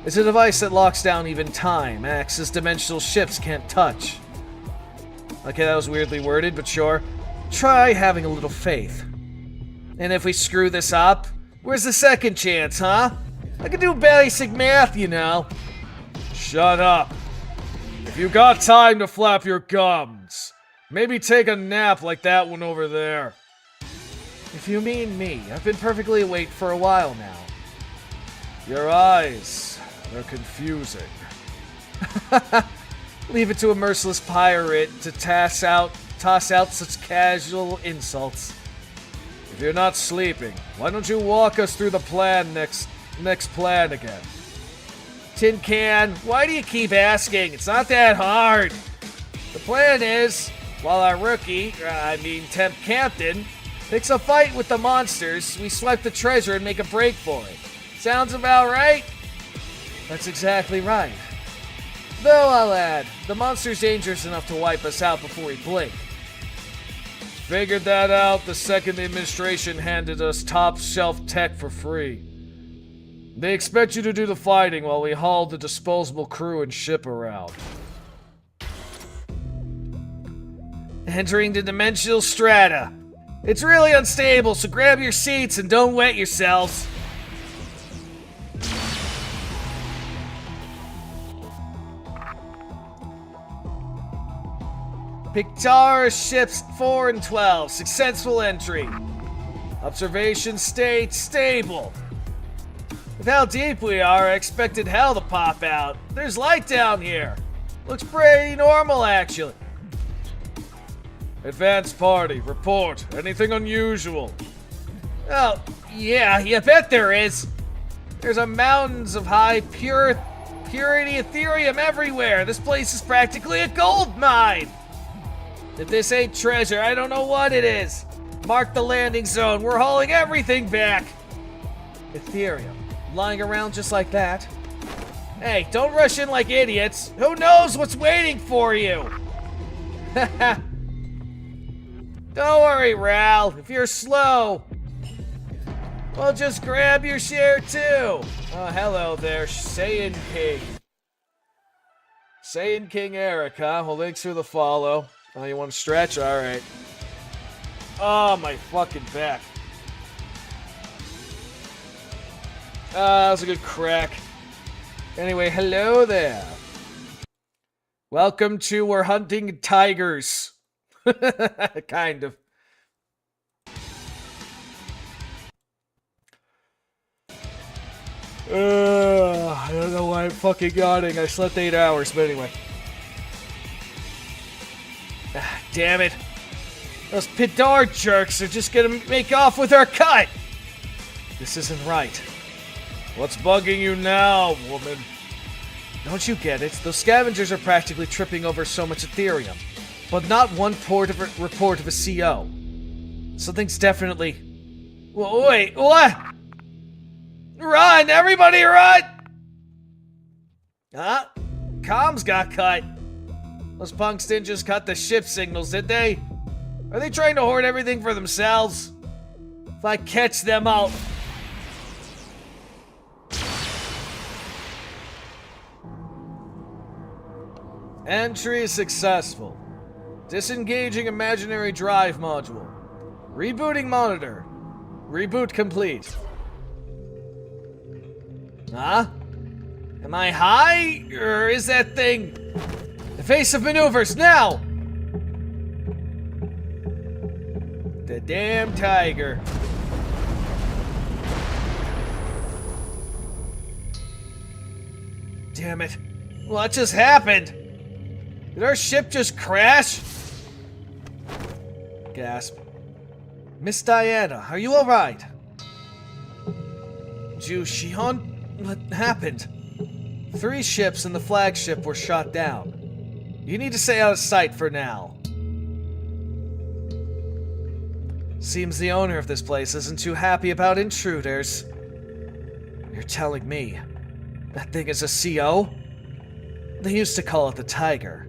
It's a device that locks down even time access dimensional ships can't touch. Okay, that was weirdly worded, but sure. Try having a little faith. And if we screw this up, where's the second chance, huh? I can do basic math, you know. Shut up. If you got time to flap your gums, maybe take a nap like that one over there. If you mean me, I've been perfectly awake for a while now. Your eyes, they're confusing. Leave it to a merciless pirate to toss out such casual insults. If you're not sleeping, why don't you walk us through the plan next plan again? Tin Can, why do you keep asking? It's not that hard. The plan is, while our temp captain, picks a fight with the monsters, we swipe the treasure and make a break for it. Sounds about right? That's exactly right. Though I'll add, the monster's dangerous enough to wipe us out before we blink. Figured that out the second the administration handed us top-shelf tech for free. They expect you to do the fighting while we haul the disposable crew and ship around. Entering the dimensional strata. It's really unstable, so grab your seats and don't wet yourselves. Pictara ships 4 and 12, successful entry. Observation state stable. With how deep we are, I expected hell to pop out. There's light down here. Looks pretty normal, actually. Advanced party, report. Anything unusual? Oh, yeah, you bet there is. There's a mountains of high purity Ethereum everywhere. This place is practically a gold mine. If this ain't treasure, I don't know what it is. Mark the landing zone. We're hauling everything back. Ethereum. Lying around just like that? Hey, don't rush in like idiots. Who knows what's waiting for you? Don't worry, Ral. If you're slow, we'll just grab your share too. Oh, hello there, Saiyan King. Saiyan King Eric, huh? Well, thanks for the follow. Oh, you want to stretch? Alright. Oh, my fucking back. That was a good crack. Anyway, hello there. Welcome to We're Hunting Tigers. Kind of. I don't know why I'm fucking yawning. I slept 8 hours, but anyway. Damn it. Those Pidar jerks are just gonna make off with our cut. This isn't right. What's bugging you now, woman? Don't you get it? Those scavengers are practically tripping over so much Ethereum. But not one report of a CO. Something's definitely... Wait, what? Run! Everybody run! Huh? Comms got cut. Those punks didn't just cut the ship signals, did they? Are they trying to hoard everything for themselves? If I catch them, I'll... Entry successful. Disengaging imaginary drive module. Rebooting monitor. Reboot complete. Huh? Am I high? Or is that thing... Evasive maneuvers, now! The damn tiger. Damn it. What just happened? Did our ship just crash? Gasp. Miss Diana, are you alright? Ju Shion? What happened? 3 ships and the flagship were shot down. You need to stay out of sight for now. Seems the owner of this place isn't too happy about intruders. You're telling me that thing is a CO? They used to call it the Tiger.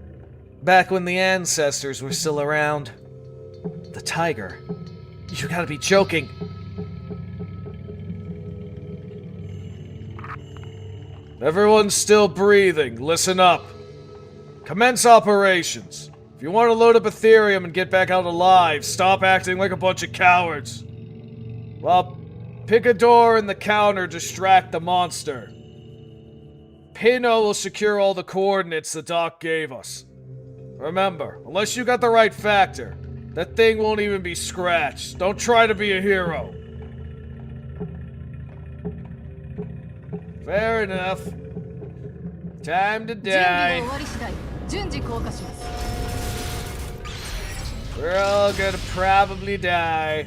Back when the ancestors were still around. The Tiger? You gotta be joking. Everyone's still breathing. Listen up. Commence operations. If you want to load up Ethereum and get back out alive, stop acting like a bunch of cowards. Well, pick a door in the counter, distract the monster. Pino will secure all the coordinates the doc gave us. Remember, unless you got the right factor, that thing won't even be scratched. Don't try to be a hero. Fair enough. Time to die. We're all gonna probably die.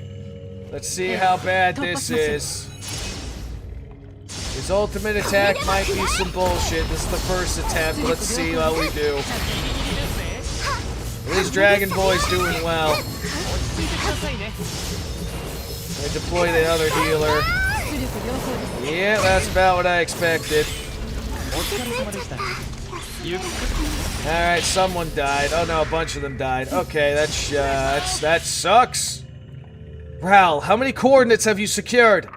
Let's see how bad this is. His ultimate attack might be some bullshit. This is the first attempt. Let's see how we do. At least Dragon Boy's doing well. I deploy the other healer. Yeah, that's about what I expected. Alright, someone died. Oh no, a bunch of them died. Okay, that sucks. Ral, how many coordinates have you secured?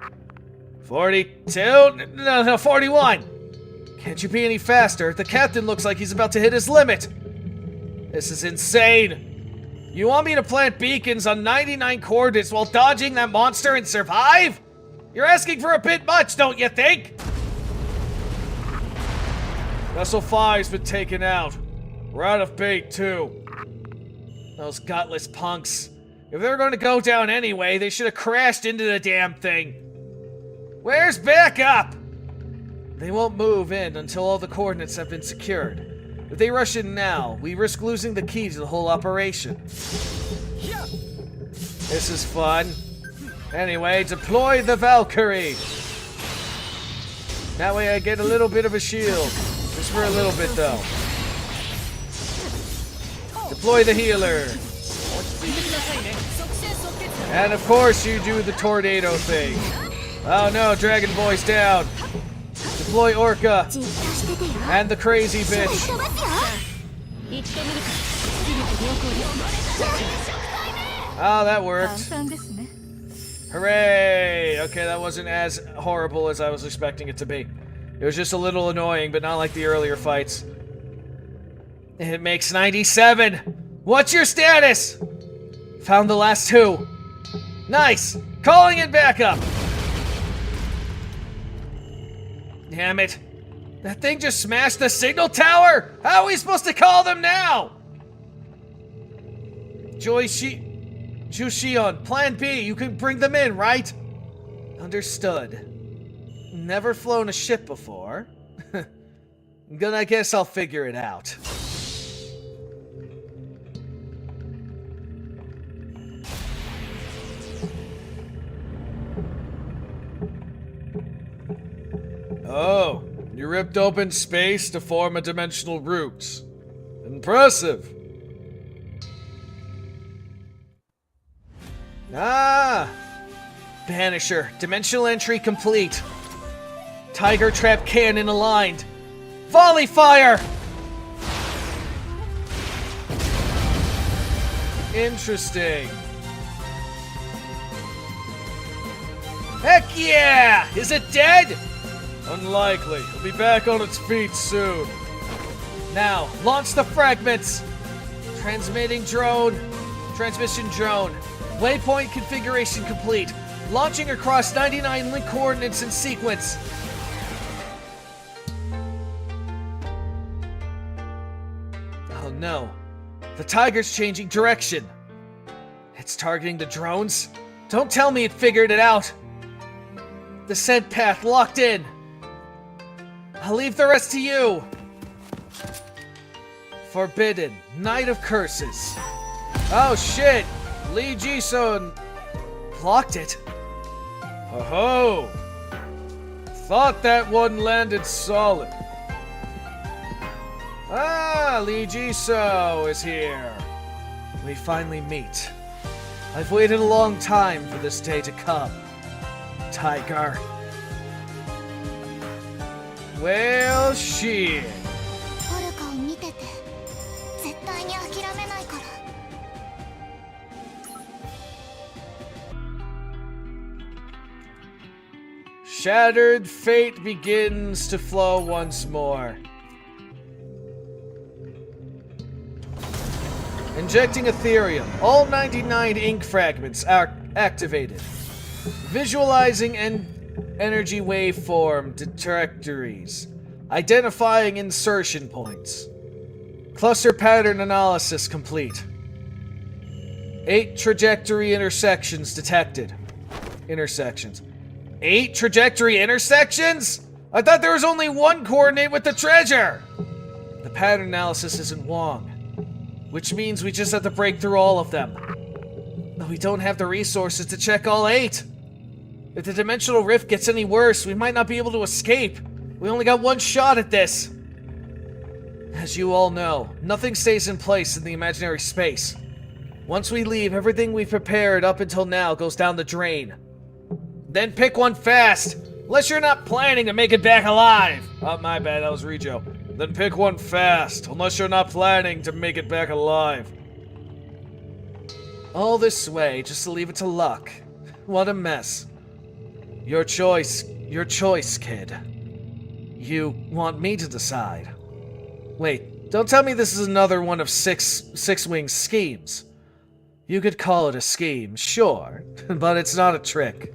42? No, 41. Can't you be any faster? The captain looks like he's about to hit his limit. This is insane. You want me to plant beacons on 99 coordinates while dodging that monster and survive? You're asking for a bit much, don't you think? Vessel 5's been taken out. We're out of bait, too. Those gutless punks. If they're going to go down anyway, they should have crashed into the damn thing. Where's backup? They won't move in until all the coordinates have been secured. If they rush in now, we risk losing the key to the whole operation. This is fun. Anyway, deploy the Valkyrie. That way I get a little bit of a shield. Just for a little bit, though. Deploy the healer. And of course you do the tornado thing. Oh no, Dragon Boy's down. Deploy Orca. And the crazy bitch. Oh, that worked. Hooray! Okay, that wasn't as horrible as I was expecting it to be. It was just a little annoying, but not like the earlier fights. It makes 97! What's your status? Found the last 2. Nice! Calling it back up! Damn it. That thing just smashed the signal tower? How are we supposed to call them now? Jushion, Plan B, you can bring them in, right? Understood. Never flown a ship before. Then I guess I'll figure it out. Oh, you ripped open space to form a dimensional root. Impressive. Ah! Banisher, dimensional entry complete. Tiger trap cannon aligned. Volley fire! Interesting. Heck yeah! Is it dead? Unlikely. It'll be back on its feet soon. Now, launch the fragments! Transmission drone. Waypoint configuration complete. Launching across 99 link coordinates in sequence. Oh no. The Tiger's changing direction. It's targeting the drones? Don't tell me it figured it out. Descent path locked in. I'll leave the rest to you. Forbidden. Night of Curses. Oh shit! Lee Ji-sun blocked it. Ho-ho! Thought that one landed solid. Ah, Lee Ji-so is here. We finally meet. I've waited a long time for this day to come. Tiger. Well, shit. Shattered fate begins to flow once more. Injecting Ethereum. All 99 ink fragments are activated. Visualizing energy waveform trajectories. Identifying insertion points. Cluster pattern analysis complete. 8 trajectory intersections detected. 8 trajectory intersections? I thought there was only one coordinate with the treasure! The pattern analysis isn't wrong, which means we just have to break through all of them. But we don't have the resources to check all 8. If the dimensional rift gets any worse, we might not be able to escape. We only got one shot at this. As you all know, nothing stays in place in the imaginary space. Once we leave, everything we've prepared up until now goes down the drain. Then pick one fast, unless you're not planning to make it back alive. Oh, my bad, that was Rijo. Then pick one fast, unless you're not planning to make it back alive. All this way, just to leave it to luck. What a mess. Your choice, kid. You want me to decide. Wait, don't tell me this is another one of Six-Wing's schemes. You could call it a scheme, sure, but it's not a trick.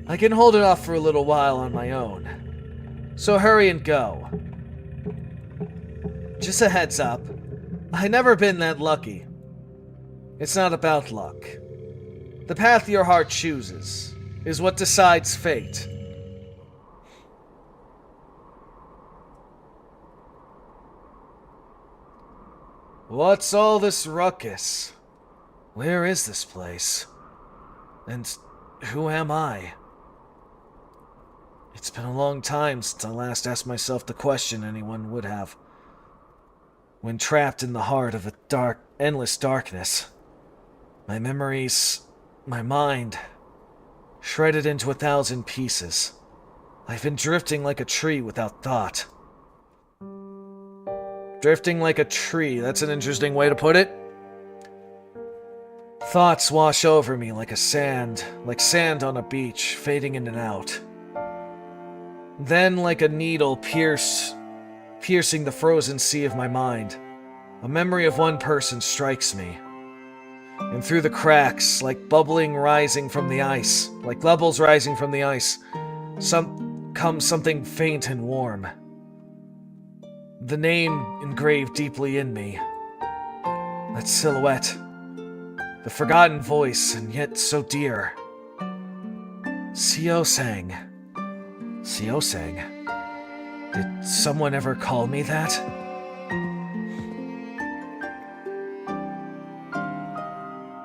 I can hold it off for a little while on my own. So hurry and go. Just a heads up, I've never been that lucky. It's not about luck. The path your heart chooses is what decides fate. What's all this ruckus? Where is this place? And who am I? It's been a long time since I last asked myself the question anyone would have. When trapped in the heart of a endless darkness, my memories, my mind, shredded into 1,000 pieces. I've been drifting like a tree without thought. Drifting like a tree, that's an interesting way to put it. Thoughts wash over me like sand on a beach, fading in and out. Then, like a needle piercing the frozen sea of my mind, a memory of one person strikes me. And through the cracks, like bubbles rising from the ice, comes something faint and warm. The name engraved deeply in me. That silhouette. The forgotten voice, and yet so dear. Seo-sang. Seo-sang? Did someone ever call me that?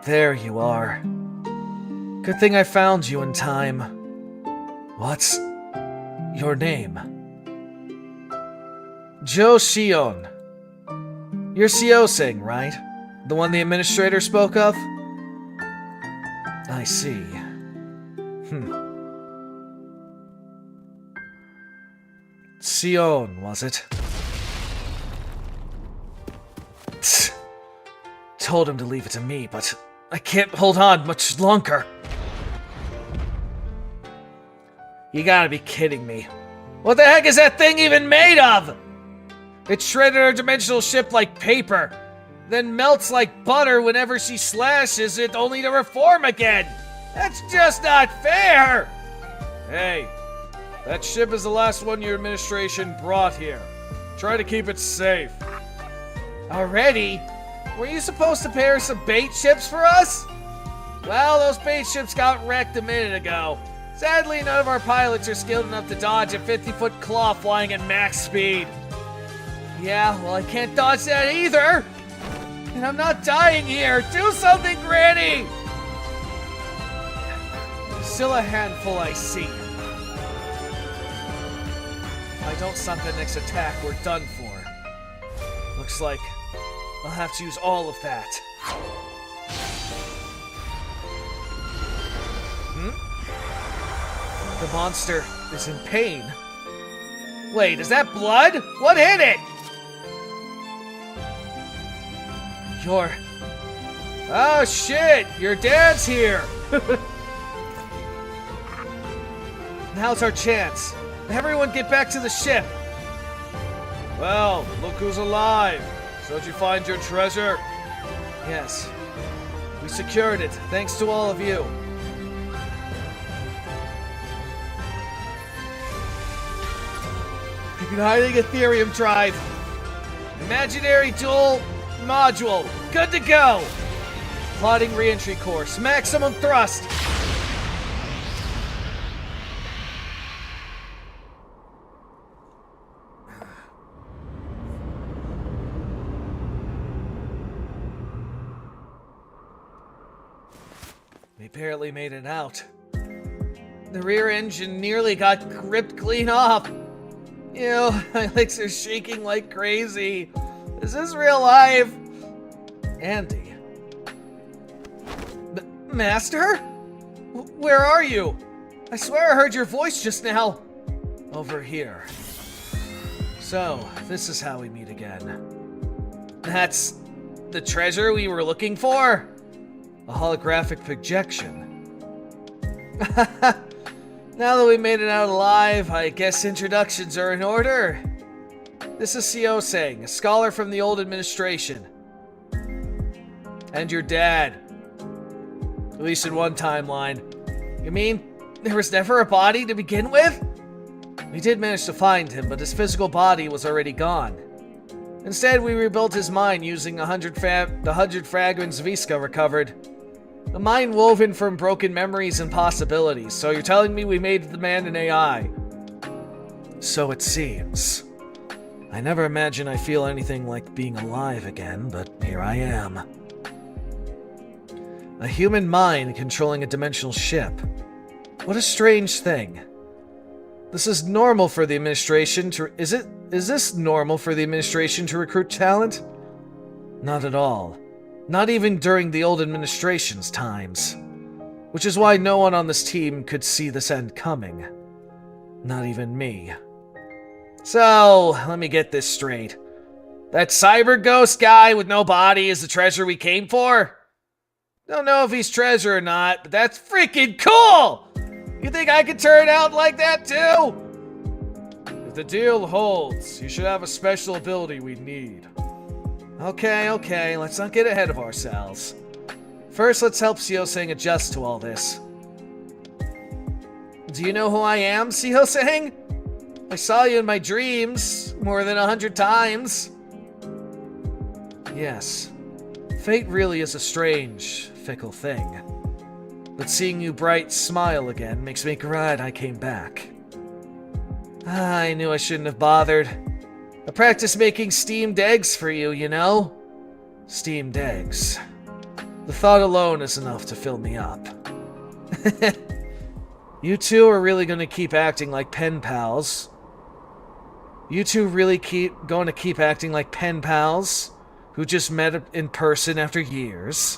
There you are. Good thing I found you in time. What's your name? Jo Shion. You're Seo-sang, right? The one the administrator spoke of? I see. Sion, was it? Told him to leave it to me, but I can't hold on much longer. You gotta be kidding me. What the heck is that thing even made of? It shredded our dimensional ship like paper, then melts like butter whenever she slashes it, only to reform again. That's just not fair! Hey, that ship is the last one your administration brought here. Try to keep it safe. Already? Were you supposed to pair some bait ships for us? Well, those bait ships got wrecked a minute ago. Sadly, none of our pilots are skilled enough to dodge a 50-foot claw flying at max speed. Yeah, well, I can't dodge that either. And I'm not dying here. Do something, Granny! Still a handful, I see. If I don't stop the next attack, we're done for. Looks like I'll have to use all of that. The monster is in pain. Wait, is that blood? What hit it? Oh shit! Your dad's here! Now's our chance. Everyone get back to the ship. Well, look who's alive. So did you find your treasure? Yes. We secured it, thanks to all of you. Igniting Ethereum drive. Imaginary dual module. Good to go. Plotting re-entry course. Maximum thrust. We barely made it out. The rear engine nearly got ripped clean off. Ew, my legs are shaking like crazy. Is this real life? Andy. Master? Where are you? I swear I heard your voice just now. Over here. So, this is how we meet again. That's the treasure we were looking for? A holographic projection. Now that we made it out alive, I guess introductions are in order. This is Siosang, a scholar from the old administration. And your dad. At least in one timeline. You mean there was never a body to begin with? We did manage to find him, but his physical body was already gone. Instead, we rebuilt his mind using the 100 fragments Viska recovered. A mind woven from broken memories and possibilities, so you're telling me we made the man an AI? So it seems. I never imagined I'd feel anything like being alive again, but here I am. A human mind controlling a dimensional ship. What a strange thing. This is normal for the administration to... Is this normal for the administration to recruit talent? Not at all. Not even during the old administration's times. Which is why no one on this team could see this end coming. Not even me. So, let me get this straight. That cyber ghost guy with no body is the treasure we came for? Don't know if he's treasure or not, but that's freaking cool! You think I could turn out like that too? If the deal holds, you should have a special ability we need. Okay, let's not get ahead of ourselves. First, let's help Siosang adjust to all this. Do you know who I am, Siosang? I saw you in my dreams more than 100 times. Yes. Fate really is a strange, fickle thing. But seeing you bright smile again makes me glad I came back. I knew I shouldn't have bothered. I practice making steamed eggs for you, you know? Steamed eggs. The thought alone is enough to fill me up. You two are really gonna keep acting like pen pals? You two really going to keep acting like pen pals? Who just met in person after years?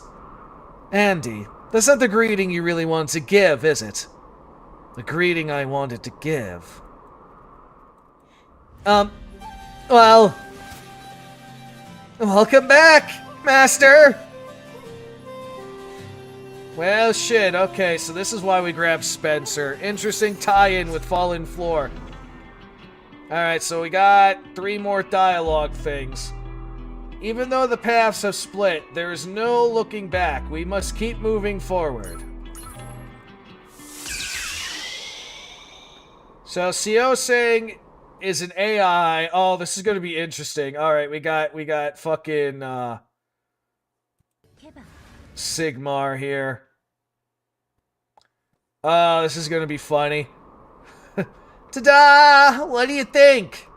Andy, that's not the greeting you really wanted to give, is it? The greeting I wanted to give. Well... Welcome back, Master! Well, shit, okay, so this is why we grabbed Spencer. Interesting tie-in with Fallen Floor. Alright, so we got 3 more dialogue things. Even though the paths have split, there is no looking back. We must keep moving forward. So, Seosang is an AI. Oh, this is gonna be interesting. Alright, we got fucking, Sigmar here. Oh, this is gonna be funny. Ta-da! What do you think?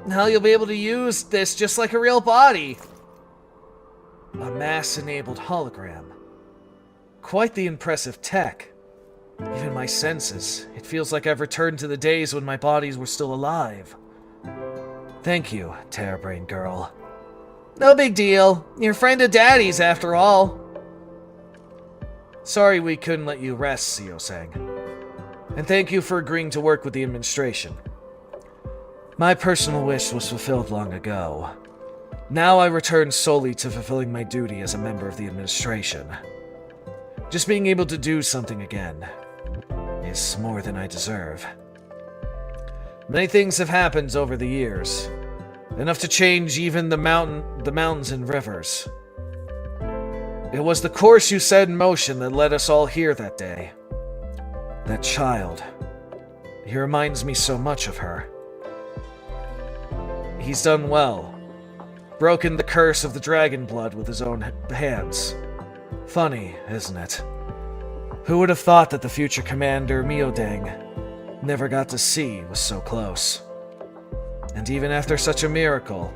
Now you'll be able to use this just like a real body. A mass-enabled hologram. Quite the impressive tech. Even my senses. It feels like I've returned to the days when my bodies were still alive. Thank you, Terrabrain girl. No big deal. You're friend of Daddy's, after all. Sorry we couldn't let you rest, Seosang. And thank you for agreeing to work with the administration. My personal wish was fulfilled long ago. Now I return solely to fulfilling my duty as a member of the administration. Just being able to do something again is more than I deserve. Many things have happened over the years. Enough to change even the mountains and rivers. It was the course you set in motion that led us all here that day. That child. He reminds me so much of her. He's done well. Broken the curse of the dragon blood with his own hands. Funny, isn't it? Who would have thought that the future commander Miodang never got to see was so close? And even after such a miracle,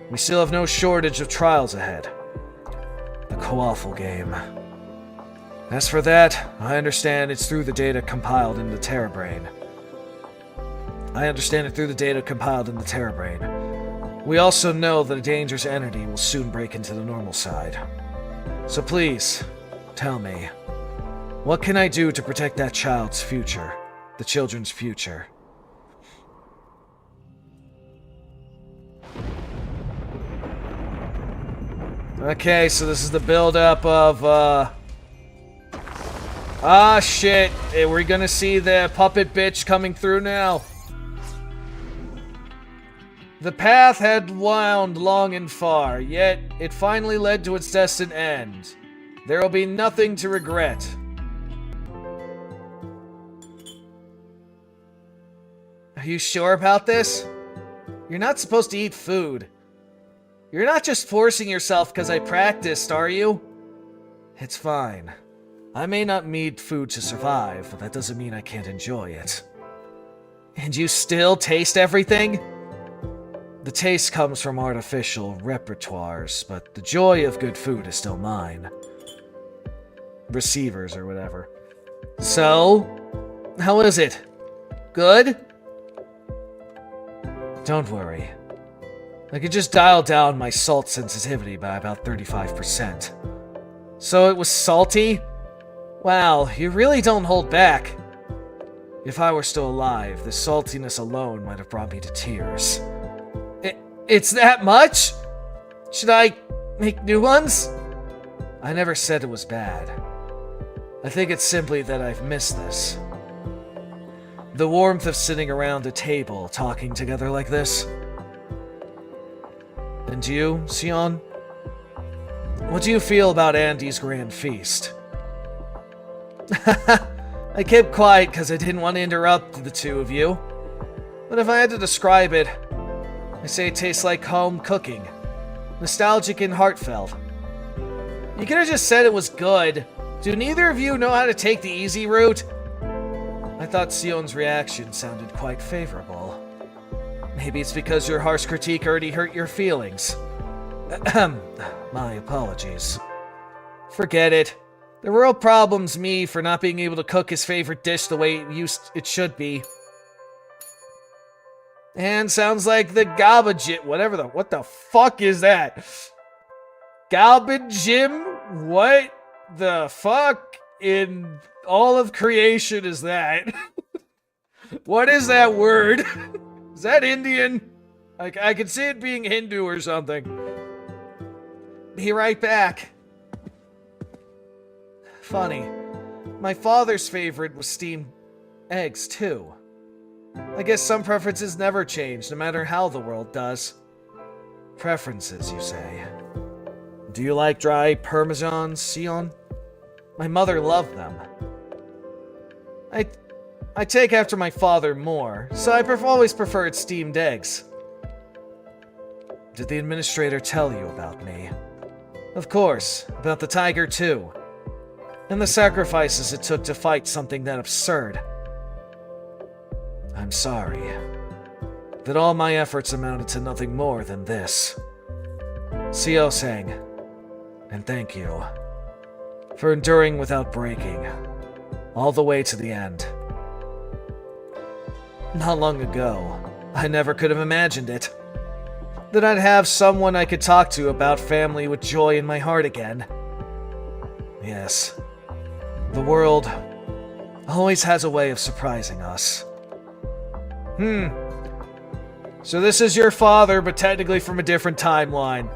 we still have no shortage of trials ahead. The Koaffle game. As for that, I understand it's through the data compiled in the Terrabrain. We also know that a dangerous entity will soon break into the normal side. So please, tell me, what can I do to protect that child's future? The children's future? Okay, so this is the build-up of, Ah, shit. We're gonna see the puppet bitch coming through now. The path had wound long and far, yet it finally led to its destined end. There will be nothing to regret. Are you sure about this? You're not supposed to eat food. You're not just forcing yourself because I practiced, are you? It's fine. I may not need food to survive, but that doesn't mean I can't enjoy it. And you still taste everything? The taste comes from artificial repertoires, but the joy of good food is still mine. Receivers or whatever. So, how is it? Good? Don't worry. I could just dial down my salt sensitivity by about 35%. So it was salty? Wow, you really don't hold back. If I were still alive, the saltiness alone might have brought me to tears. It's that much? Should I make new ones? I never said it was bad. I think it's simply that I've missed this. The warmth of sitting around a table talking together like this. And you, Sion? What do you feel about Andy's grand feast? I kept quiet because I didn't want to interrupt the two of you. But if I had to describe it, I say it tastes like home cooking. Nostalgic and heartfelt. You could have just said it was good. Do neither of you know how to take the easy route? I thought Sion's reaction sounded quite favorable. Maybe it's because your harsh critique already hurt your feelings. My apologies. Forget it. The real problem's me for not being able to cook his favorite dish the way it should be. And sounds like the garbage, what the fuck is that? Galbajim? What the fuck in all of creation is that? What is that word? Is that Indian? I could see it being Hindu or something. Be right back. Funny. My father's favorite was steamed eggs, too. I guess some preferences never change, no matter how the world does. Preferences, you say. Do you like dry Parmesan, Sion? My mother loved them. I take after my father more, so I always preferred steamed eggs. Did the administrator tell you about me? Of course, about the tiger too. And the sacrifices it took to fight something that absurd. I'm sorry. That all my efforts amounted to nothing more than this. Sio sang. And thank you. For enduring without breaking. All the way to the end. Not long ago, I never could have imagined it. That I'd have someone I could talk to about family with joy in my heart again. Yes. The world always has a way of surprising us. So this is your father, but technically from a different timeline.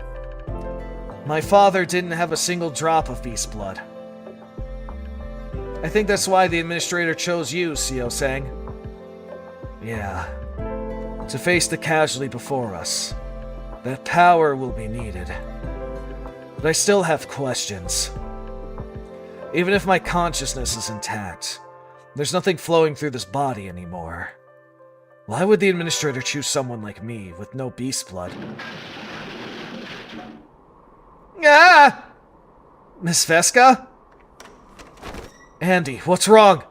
My father didn't have a single drop of beast blood. I think that's why the administrator chose you, Sio sang. Yeah. To face the casualty before us. That power will be needed. But I still have questions. Even if my consciousness is intact, there's nothing flowing through this body anymore. Why would the administrator choose someone like me with no beast blood? Ah! Miss Vesca? Andy, what's wrong?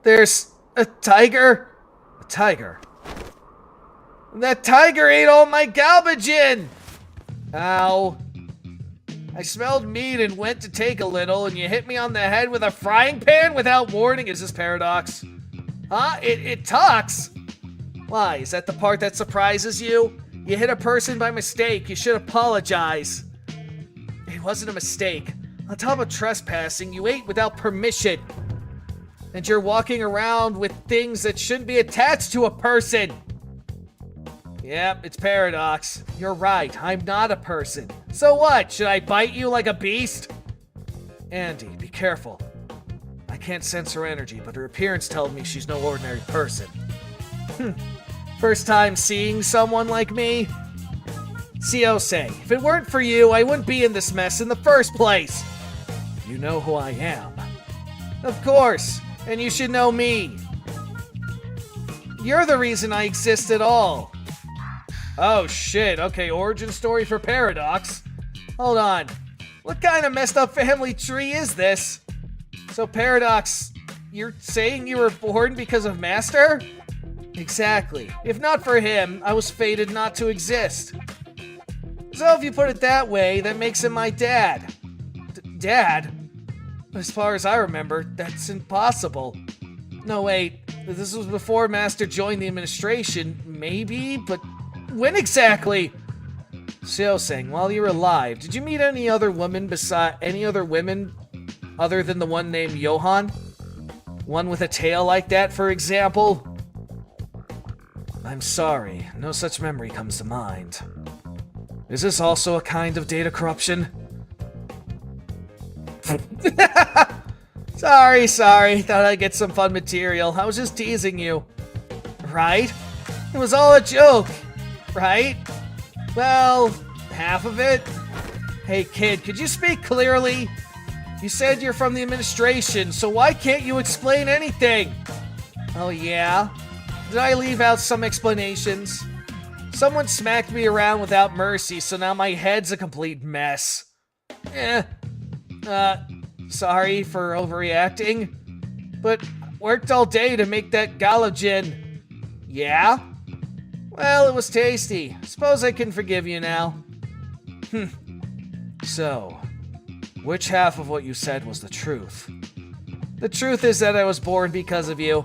There's a tiger? A tiger? That tiger ate all my galbagen! Ow. I smelled meat and went to take a little, and you hit me on the head with a frying pan without warning. Is this Paradox? Huh? It talks? Why? Is that the part that surprises you? You hit a person by mistake. You should apologize. It wasn't a mistake. On top of trespassing, you ate without permission. And you're walking around with things that shouldn't be attached to a person. Yep, it's Paradox. You're right, I'm not a person. So what? Should I bite you like a beast? Andy, be careful. I can't sense her energy, but her appearance tells me she's no ordinary person. First time seeing someone like me? Siose, if it weren't for you, I wouldn't be in this mess in the first place. You know who I am. Of course, and you should know me. You're the reason I exist at all. Oh shit, okay, origin story for Paradox. Hold on, what kind of messed up family tree is this? So Paradox, you're saying you were born because of Master? Exactly. If not for him, I was fated not to exist. So if you put it that way, that makes him my dad. Dad? As far as I remember, that's impossible. No, wait, this was before Master joined the administration, maybe? But when exactly? Seo-sang, while you were alive, did you meet any other women other than the one named Johan? One with a tail like that, for example? I'm sorry, no such memory comes to mind. Is this also a kind of data corruption? Sorry, thought I'd get some fun material. I was just teasing you. Right? It was all a joke, right? Well, half of it. Hey kid, could you speak clearly? You said you're from the administration, so why can't you explain anything? Oh yeah? Did I leave out some explanations? Someone smacked me around without mercy, so now my head's a complete mess. Sorry for overreacting, but worked all day to make that galogin. Yeah? Well, it was tasty. Suppose I can forgive you now. So, which half of what you said was the truth? The truth is that I was born because of you.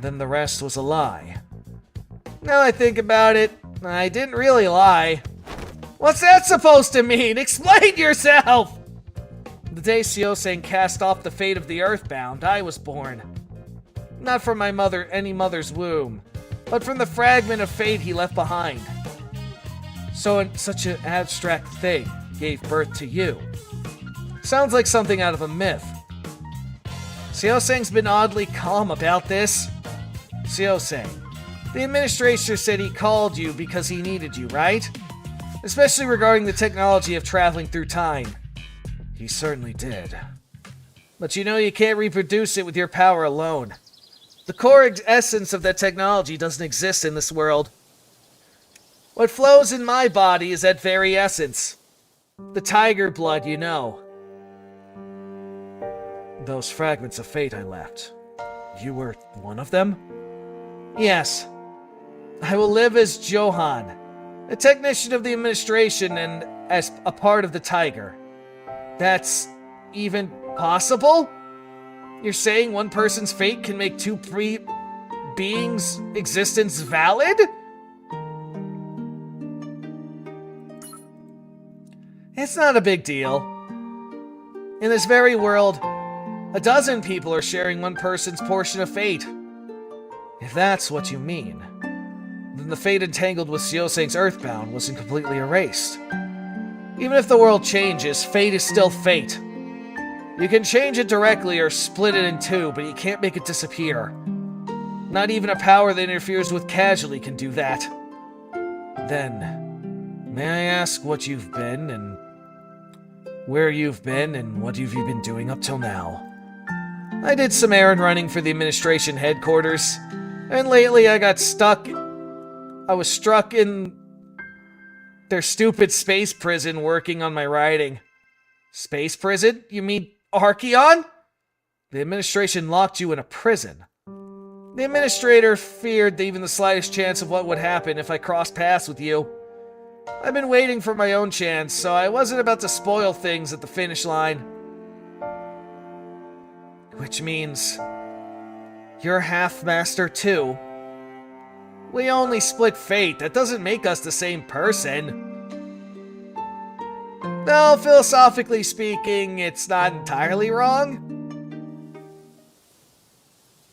Then the rest was a lie. Now I think about it, I didn't really lie. What's that supposed to mean? Explain yourself! The day Seo-sang cast off the fate of the Earthbound, I was born. Not from any mother's womb, but from the fragment of fate he left behind. So such an abstract thing gave birth to you. Sounds like something out of a myth. Xiaoseng's been oddly calm about this. Xiaoseng, the administrator said he called you because he needed you, right? Especially regarding the technology of traveling through time. He certainly did. But you know you can't reproduce it with your power alone. The core essence of that technology doesn't exist in this world. What flows in my body is that very essence. The tiger blood, you know. Those fragments of fate I left. You were one of them? Yes. I will live as Johan, a technician of the administration and as a part of the tiger. That's even possible? You're saying one person's fate can make two beings' existence valid? It's not a big deal. In this very world, a dozen people are sharing one person's portion of fate. If that's what you mean, then the fate entangled with Xiaoseng's Earthbound wasn't completely erased. Even if the world changes, fate is still fate. You can change it directly or split it in two, but you can't make it disappear. Not even a power that interferes with casually can do that. Then, may I ask what you've been and where you've been and what have you been doing up till now? I did some errand running for the administration headquarters, and lately I was struck in their stupid space prison working on my writing. Space prison? You mean Archeon? The administration locked you in a prison. The administrator feared even the slightest chance of what would happen if I crossed paths with you. I've been waiting for my own chance, so I wasn't about to spoil things at the finish line. Which means you're half-master too. We only split fate. That doesn't make us the same person. Though, philosophically speaking, it's not entirely wrong.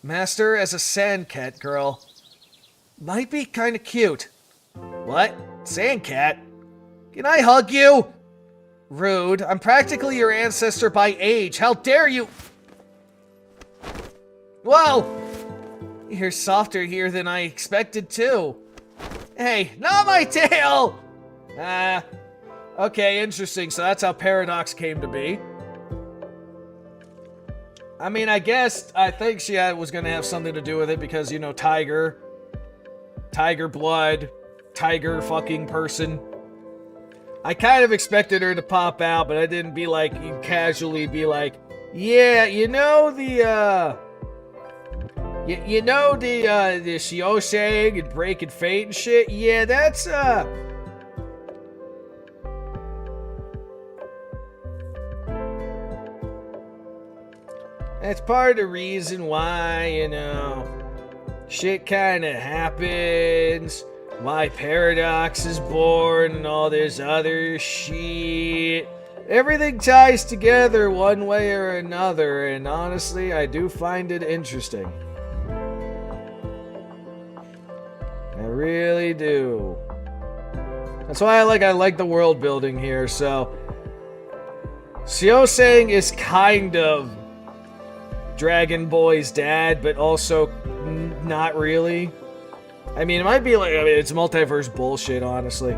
Master as a sandcat girl. Might be kinda cute. What? Sandcat? Can I hug you? Rude. I'm practically your ancestor by age. How dare you? Whoa! You're softer here than I expected too. Hey, not my tail! Okay, interesting. So that's how Paradox came to be. I mean, I think she was gonna have something to do with it because, you know, tiger blood, tiger fucking person. I kind of expected her to pop out, but I didn't be like, you casually be like, yeah, you know the Xiaoseng and Breaking Fate and shit? Yeah, that's, that's part of the reason why, you know, shit kinda happens, why Paradox is born and all this other shit. Everything ties together one way or another, and honestly, I do find it interesting. I really do. That's why I like the world building here, so Xiaoseng is kind of Dragon Boy's dad, but also not really. I mean, it might be like, it's multiverse bullshit, honestly.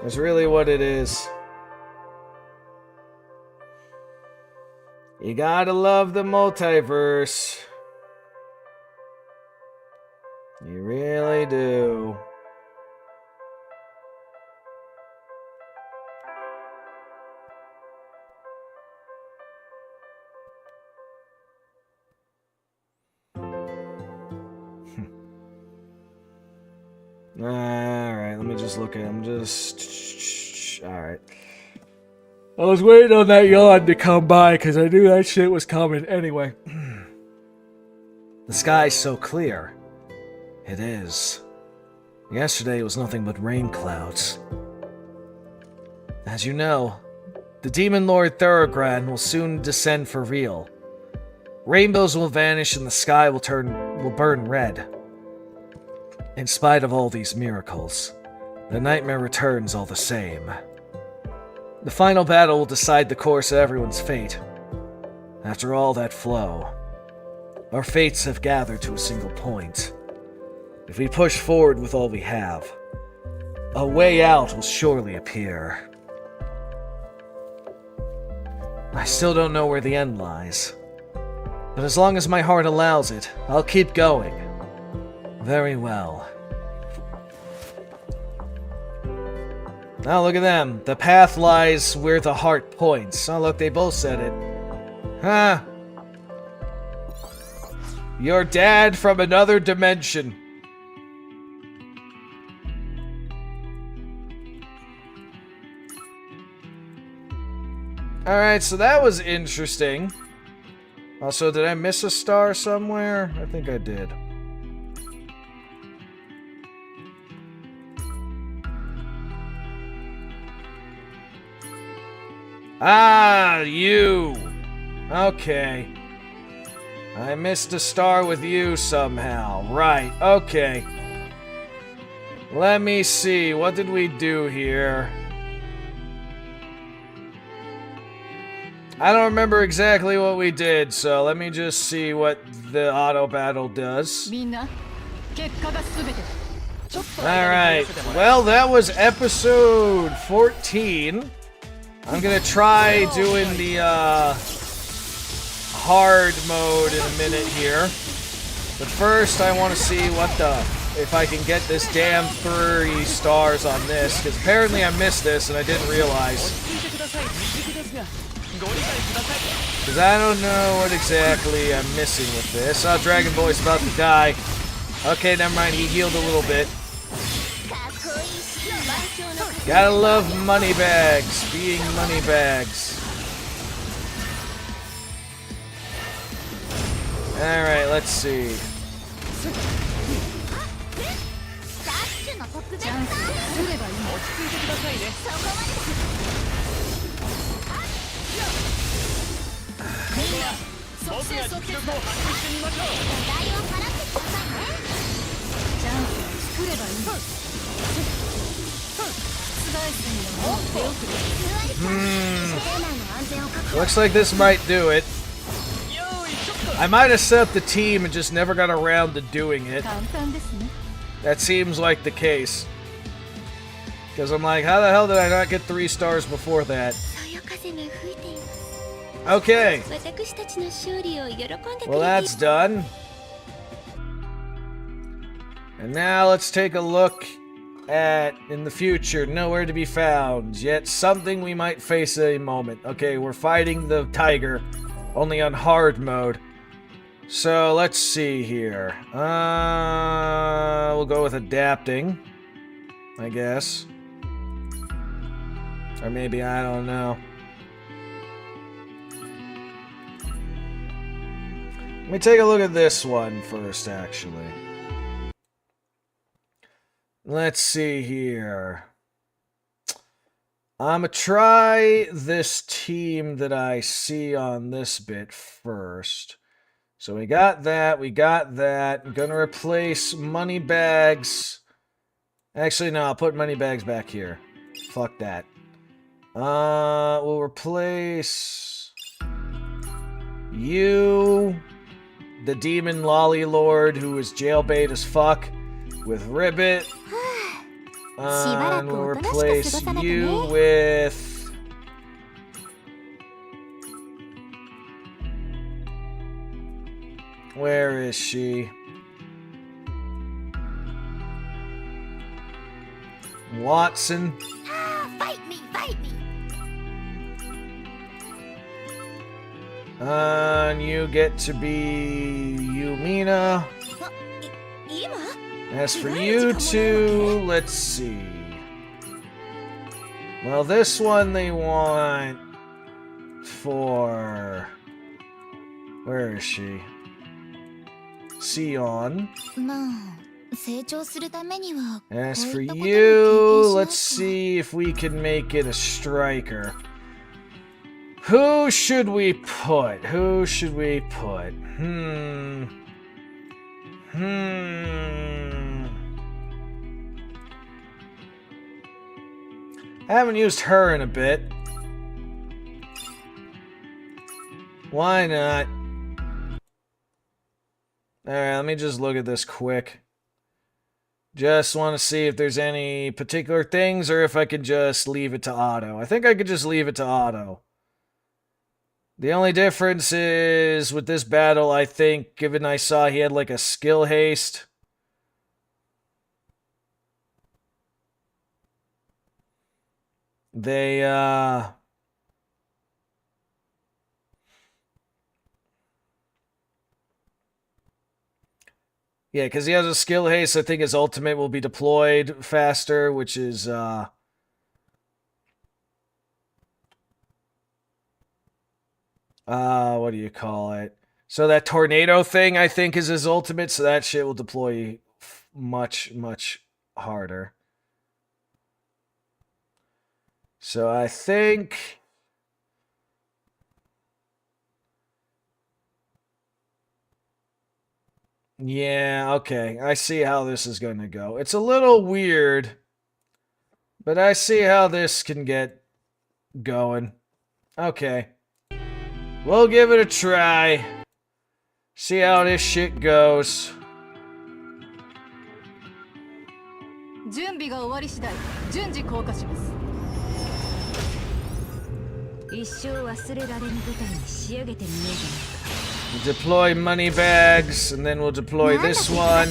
That's really what it is. You gotta love the multiverse. You really do. Alright, let me just look at him. Alright. I was waiting on that yawn to come by because I knew that shit was coming. Anyway. The sky's so clear. It is. Yesterday was nothing but rain clouds. As you know, The Demon Lord Thorogran will soon descend for real. Rainbows will vanish and the sky will burn red. In spite of all these miracles, the nightmare returns all the same. The final battle will decide the course of everyone's fate. After all that flow, our fates have gathered to a single point. If we push forward with all we have, a way out will surely appear. I still don't know where the end lies, but as long as my heart allows it, I'll keep going. Very well. Now look at them. The path lies where the heart points. Oh look, they both said it. Huh? Your dad from another dimension. Alright, so that was interesting. Also, did I miss a star somewhere? I think I did. Ah, you! Okay. I missed a star with you somehow. Right, okay. Let me see, what did we do here? I don't remember exactly what we did, so let me just see what the auto battle does. Alright, well that was episode 14. I'm gonna try doing the hard mode in a minute here. But first I want to see if I can get this damn 3 stars on this, because apparently I missed this and I didn't realize. Because I don't know what exactly I'm missing with this. Oh, Dragon Boy's about to die. Okay, never mind, he healed a little bit. Gotta love money bags, being money bags. Alright, let's see. Looks like this might do it. I might have set up the team and just never got around to doing it. That seems like the case. Because I'm like, how the hell did I not get 3 stars before that? Okay. Well, that's done. And now let's take a look at, in the future, nowhere to be found, yet something we might face at a moment. Okay, we're fighting the tiger, only on hard mode. So, let's see here. We'll go with adapting, I guess. Or maybe, I don't know. Let me take a look at this one first, actually. Let's see here. I'm gonna try this team that I see on this bit first. So we got that, I'm gonna replace money bags. Actually, no, I'll put money bags back here. Fuck that. We'll replace you, the demon lolly lord who is jailbait as fuck, with Ribbit. And we'll replace you with... Where is she? Watson. Fight me, fight me. And you get to be Yumina. As for you two, let's see. Well, this one they want for... Where is she? Sion. As for you, let's see if we can make it a striker. Who should we put? Who should we put? I haven't used her in a bit. Why not? Alright, let me just look at this quick. Just want to see if there's any particular things or if I could just leave it to auto. I think I could just leave it to auto. The only difference is with this battle, I think, given I saw he had like a skill haste. They, yeah, because he has a skill haste, I think his ultimate will be deployed faster, which is, what do you call it? So that tornado thing, I think, is his ultimate, so that shit will deploy much, much harder. So I think... yeah, okay. I see how this is going to go. It's a little weird, but I see how this can get going. Okay. We'll give it a try. See how this shit goes. 準備が終わり次第順次降下します。一生忘れられぬ舞台に仕上げてみようじゃないか。We'll deploy money bags, and then we'll deploy this one.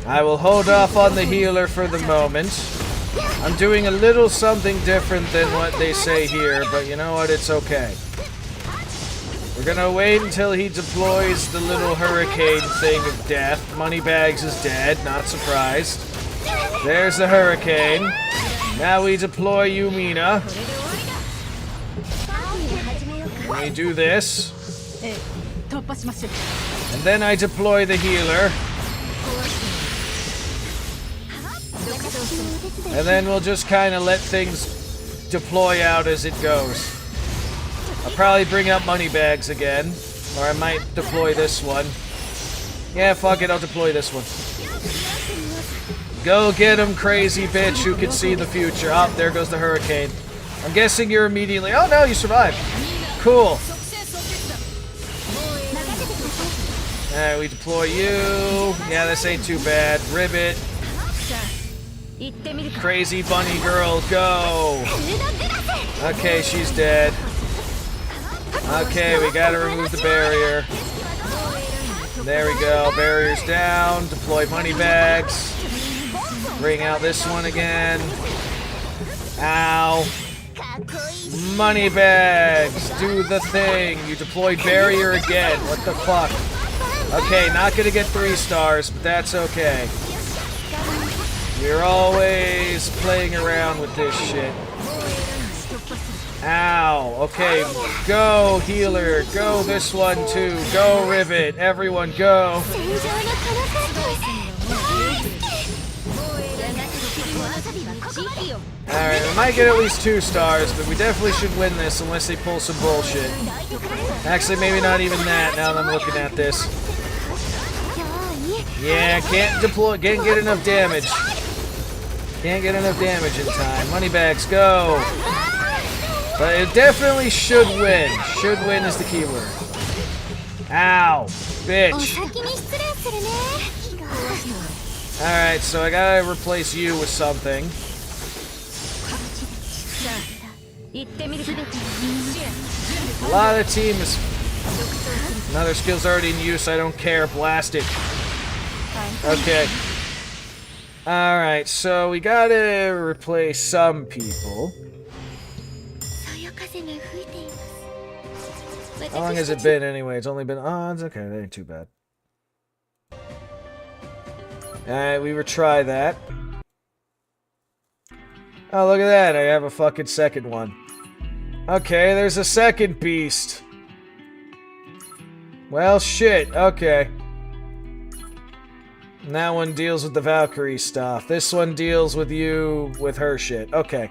I will hold off on the healer for the moment. I'm doing a little something different than what they say here, but you know what? It's okay. We're gonna wait until he deploys the little hurricane thing of death. Moneybags is dead, not surprised. There's the hurricane. Now we deploy Yumina. We do this. And then I deploy the healer. And then we'll just kind of let things deploy out as it goes. I'll probably bring up Moneybags again. Or I might deploy this one. Yeah, fuck it, I'll deploy this one. Go get him, crazy bitch who can see the future. Oh, there goes the hurricane. I'm guessing you're immediately... oh no, you survived. Cool. Alright, we deploy you. Yeah, this ain't too bad. Ribbit. Crazy bunny girl, go. Okay, she's dead. Okay, we gotta remove the barrier. There we go. Barrier's down. Deploy Moneybags. Bring out this one again. Ow. Moneybags, do the thing. You deployed barrier again. What the fuck? Okay, not gonna get 3 stars, but that's okay. You're always playing around with this shit. Ow. Okay, go healer. Go this one too. Go Rivet. Everyone go. Alright, we might get at least 2 stars, but we definitely should win this unless they pull some bullshit. Actually, maybe not even that now that I'm looking at this. Yeah, can't get enough damage. Can't get enough damage in time. Moneybags, go! But it definitely should win. Should win is the keyword. Ow! Bitch! Alright, so I gotta replace you with something. A lot of the team is... another skill's already in use, I don't care. Blast it. Okay. Alright, so we gotta replace some people. How long has it been anyway? It's only been... oh, it's okay. That ain't too bad. Alright, we retry that. Oh, look at that. I have a fucking second one. Okay, there's a second beast. Well, shit. Okay. And that one deals with the Valkyrie stuff. This one deals with you with her shit. Okay.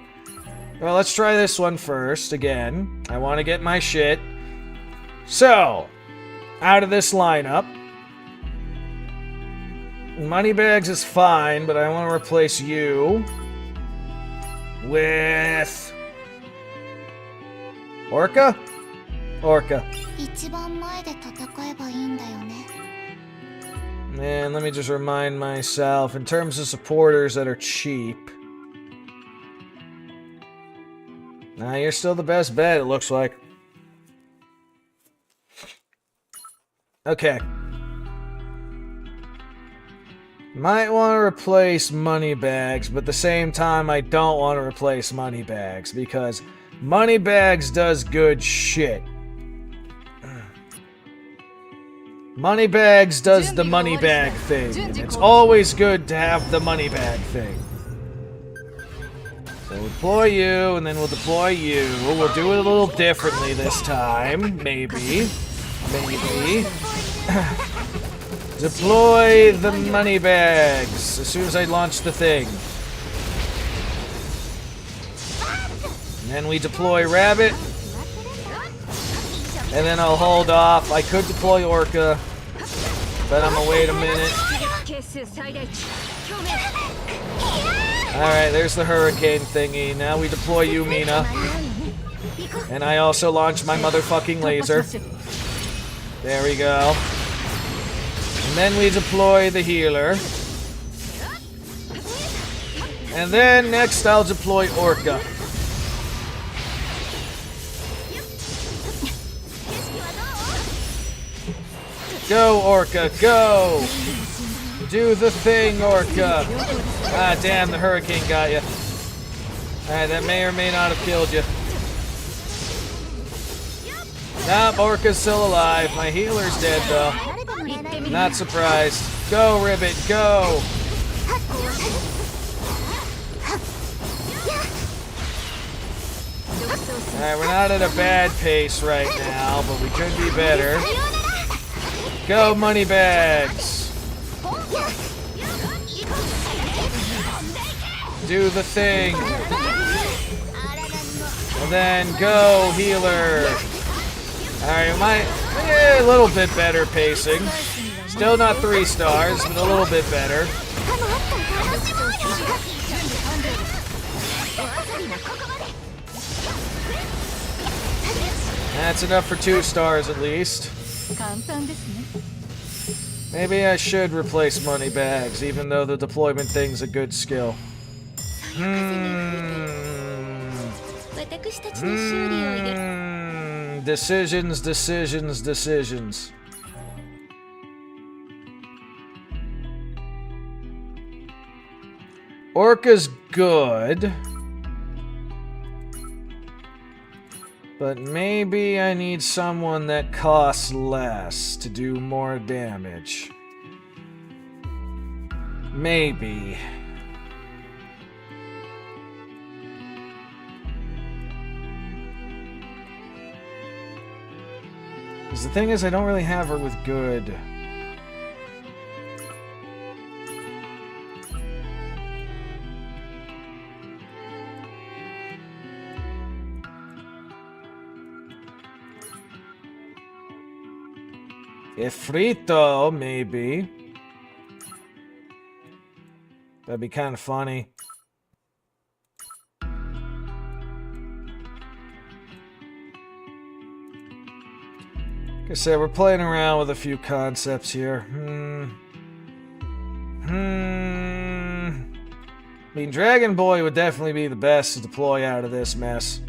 Well, let's try this one first. Again, I want to get my shit. So, out of this lineup, Moneybags is fine, but I want to replace you with Orca? Orca. 一番前で戦えばいいんだよね。 And let me just remind myself, in terms of supporters that are cheap. Nah, you're still the best bet, it looks like. Okay. Might want to replace Moneybags, but at the same time, I don't want to replace Moneybags, because Moneybags does good shit. Moneybags does the Moneybag thing, and it's always good to have the Moneybag thing. So we'll deploy you, and then we'll deploy you. We'll do it a little differently this time, maybe. Maybe. Deploy the Moneybags as soon as I launch the thing. And then we deploy Rabbit. And then I'll hold off. I could deploy Orca, but I'm gonna wait a minute. Alright, there's the hurricane thingy. Now we deploy you, Mina. And I also launch my motherfucking laser. There we go. And then we deploy the healer. And then next I'll deploy Orca. Go, Orca, go! Do the thing, Orca! Ah, damn, the hurricane got you. Alright, that may or may not have killed you. Nope, Orca's still alive. My healer's dead, though. Not surprised. Go, Ribbit, go! Alright, we're not at a bad pace right now, but we could be better. Go, Moneybags! Do the thing! And then go, healer! Alright, a little bit better pacing. Still not 3 stars, but a little bit better. That's enough for 2 stars at least. Maybe I should replace Moneybags, even though the deployment thing's a good skill. Decisions, decisions, decisions. Orca's good. But maybe I need someone that costs less to do more damage. Maybe. Because the thing is, I don't really have her with good. Ifrito, maybe. That'd be kind of funny. Like I said, we're playing around with a few concepts here. I mean, Dragon Boy would definitely be the best to deploy out of this mess.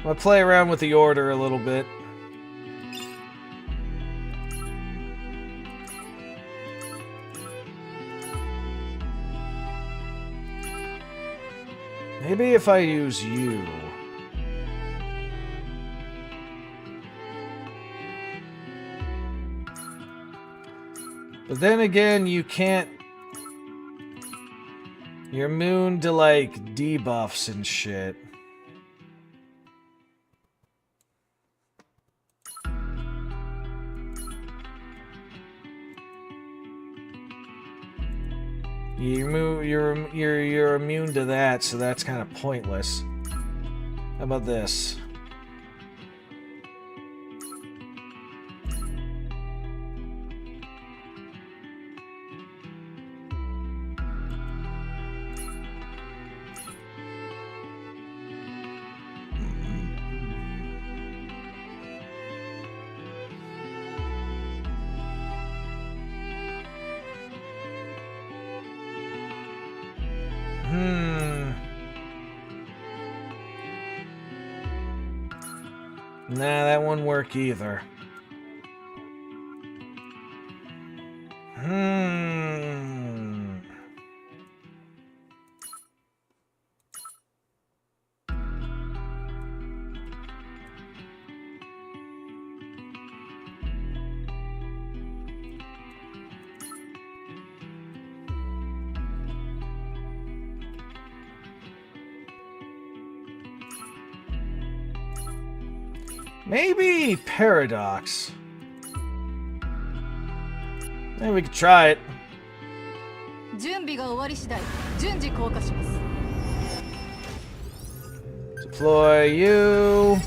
I'll play around with the order a little bit. Maybe if I use you. But then again, you can't... You're immune to, like, debuffs and shit. You're immune to that, so that's kind of pointless. How about this? Nah, that won't work either. Maybe Paradox. Maybe we could try it. 準備が終わり次第順次降下します Deploy you, and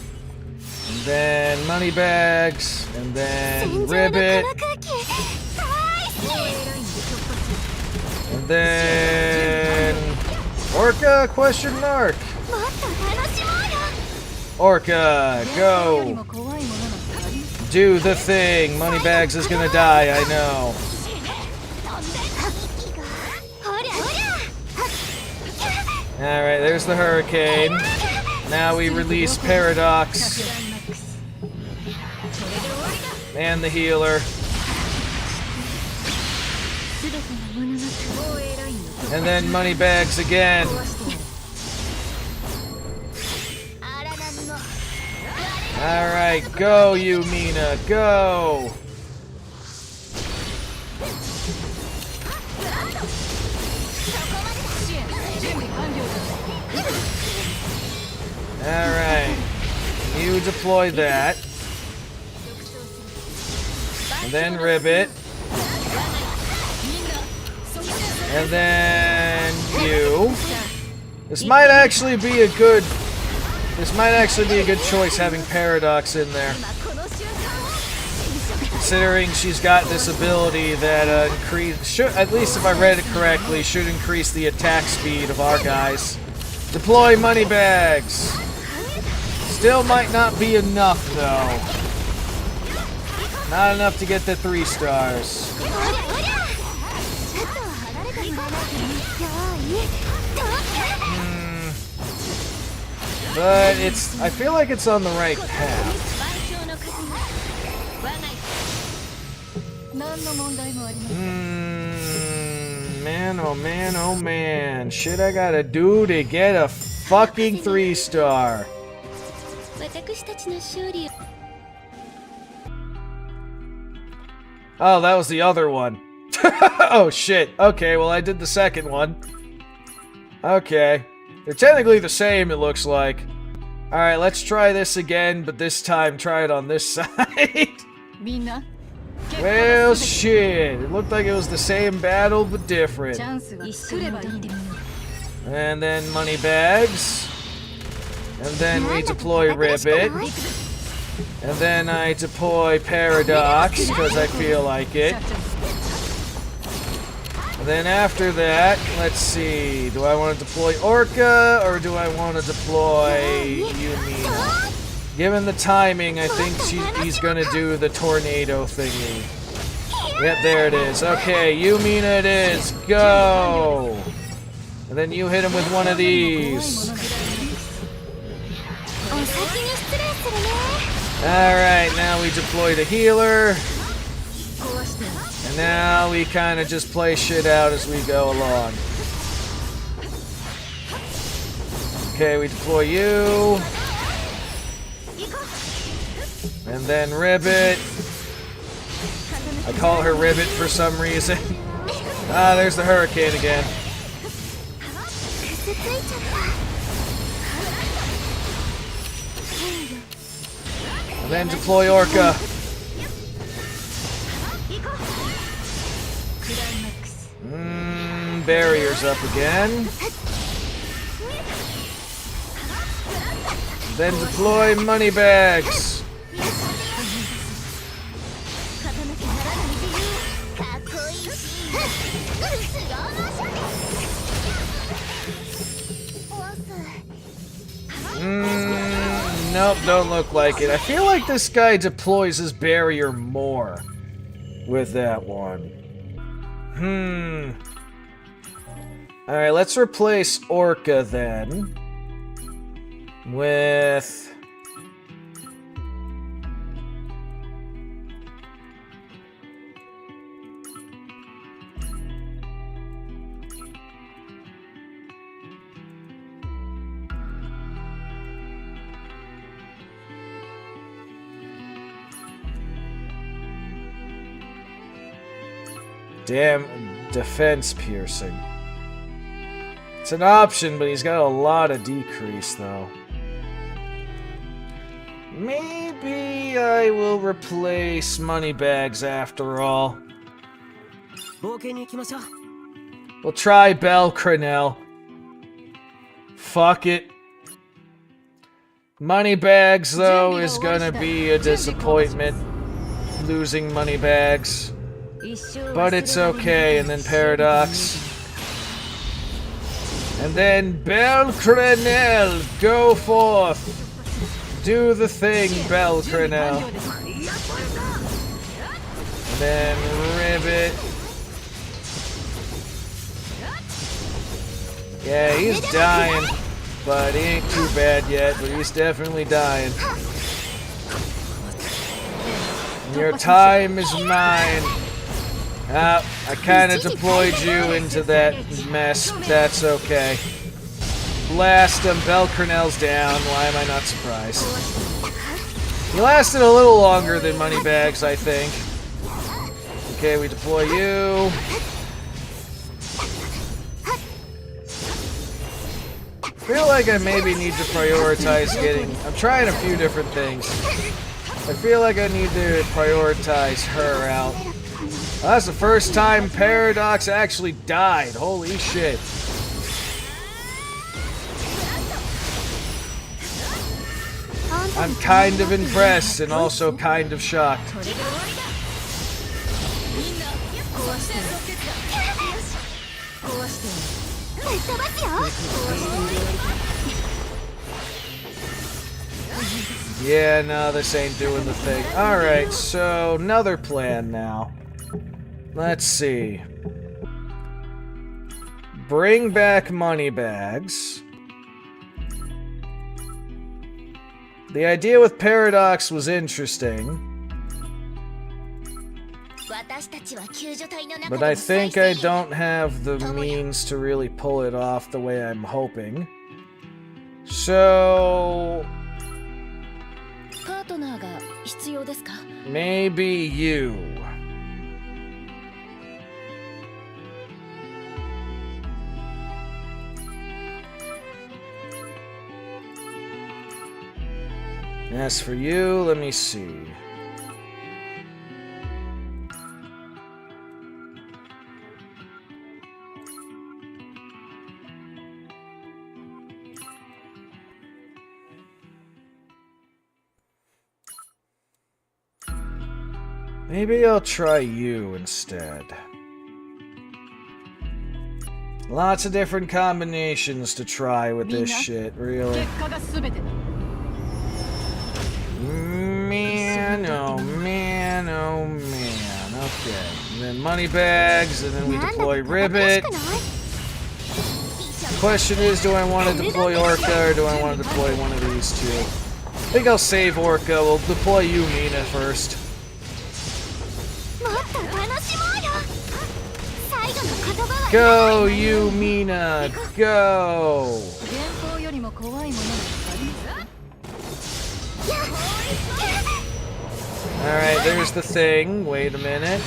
then Moneybags, and then Ribbit, and then Orca question mark. Orca, go. Do the thing. Moneybags is gonna die, I know. Alright, there's the hurricane. Now we release Paradox. And the healer. And then Moneybags again. Alright, go you, Mina, go! Alright, you deploy that. And then Ribbit. And then you. This might actually be a good choice having Paradox in there. Considering she's got this ability that at least if I read it correctly, should increase the attack speed of our guys. Deploy Moneybags. Still might not be enough though. Not enough to get the 3 stars. But I feel like it's on the right path. Man, oh man, oh man. Shit I gotta do to get a fucking 3 star. Oh, that was the other one. Oh shit. Okay, well I did the second one. Okay. They're technically the same, it looks like. Alright, let's try this again, but this time try it on this side. Well, shit. It looked like it was the same battle, but different. And then Moneybags. And then we deploy Ribbit. And then I deploy Paradox, because I feel like it. And then after that, let's see. Do I want to deploy Orca, or do I want to deploy Yumina? Given the timing, I think he's going to do the tornado thingy. Yep, there it is. Okay, Yumina it is. Go! And then you hit him with one of these. Alright, now we deploy the healer. And now we kind of just play shit out as we go along. Okay, we deploy you. And then Ribbit. I call her Ribbit for some reason. Ah, there's the hurricane again. And then deploy Orca. barriers up again. Then deploy money bags. Nope, don't look like it. I feel like this guy deploys his barrier more with that one. Alright, let's replace Orca then with... Damn, defense piercing. It's an option, but he's got a lot of decrease, though. Maybe I will replace Moneybags after all. We'll try Belcranel. Fuck it. Moneybags, though, is gonna be a disappointment. Losing Moneybags. But it's okay, and then Paradox. And then Belcranel, go forth! Do the thing, Belcranel. And then Ribbit. Yeah, he's dying, but he ain't too bad yet, but he's definitely dying. And your time is mine. I kinda deployed you into that mess. That's okay. Blast him. Belcranel's down. Why am I not surprised? He lasted a little longer than Moneybags, I think. Okay, we deploy you. I feel like I maybe need to prioritize getting... I'm trying a few different things. I feel like I need to prioritize her out. Well, that's the first time Paradox actually died. Holy shit. I'm kind of impressed and also kind of shocked. Yeah, no, this ain't doing the thing. Alright, so another plan now. Let's see. Bring back Moneybags. The idea with Paradox was interesting. But I think I don't have the means to really pull it off the way I'm hoping. So... maybe you. As for you, let me see. Maybe I'll try you instead. Lots of different combinations to try with this shit, really. Man, oh man, oh man. Okay. And then Moneybags, and then we deploy Ribbit. The question is, do I want to deploy Orca, or do I want to deploy one of these two? I think I'll save Orca. We'll deploy you, Mina, first. Go, you, Mina! Go! Alright, there's the thing. Wait a minute.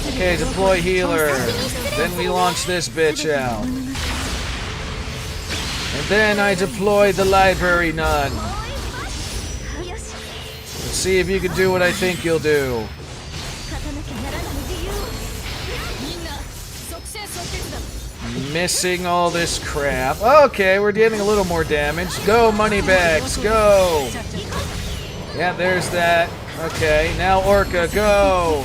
Okay, deploy healer. Then we launch this bitch out. And then I deploy the library nun. Let's see if you can do what I think you'll do. missing all this crap. Okay, we're getting a little more damage. Go, Moneybags, go! Yeah, there's that. Okay, now Orca, go!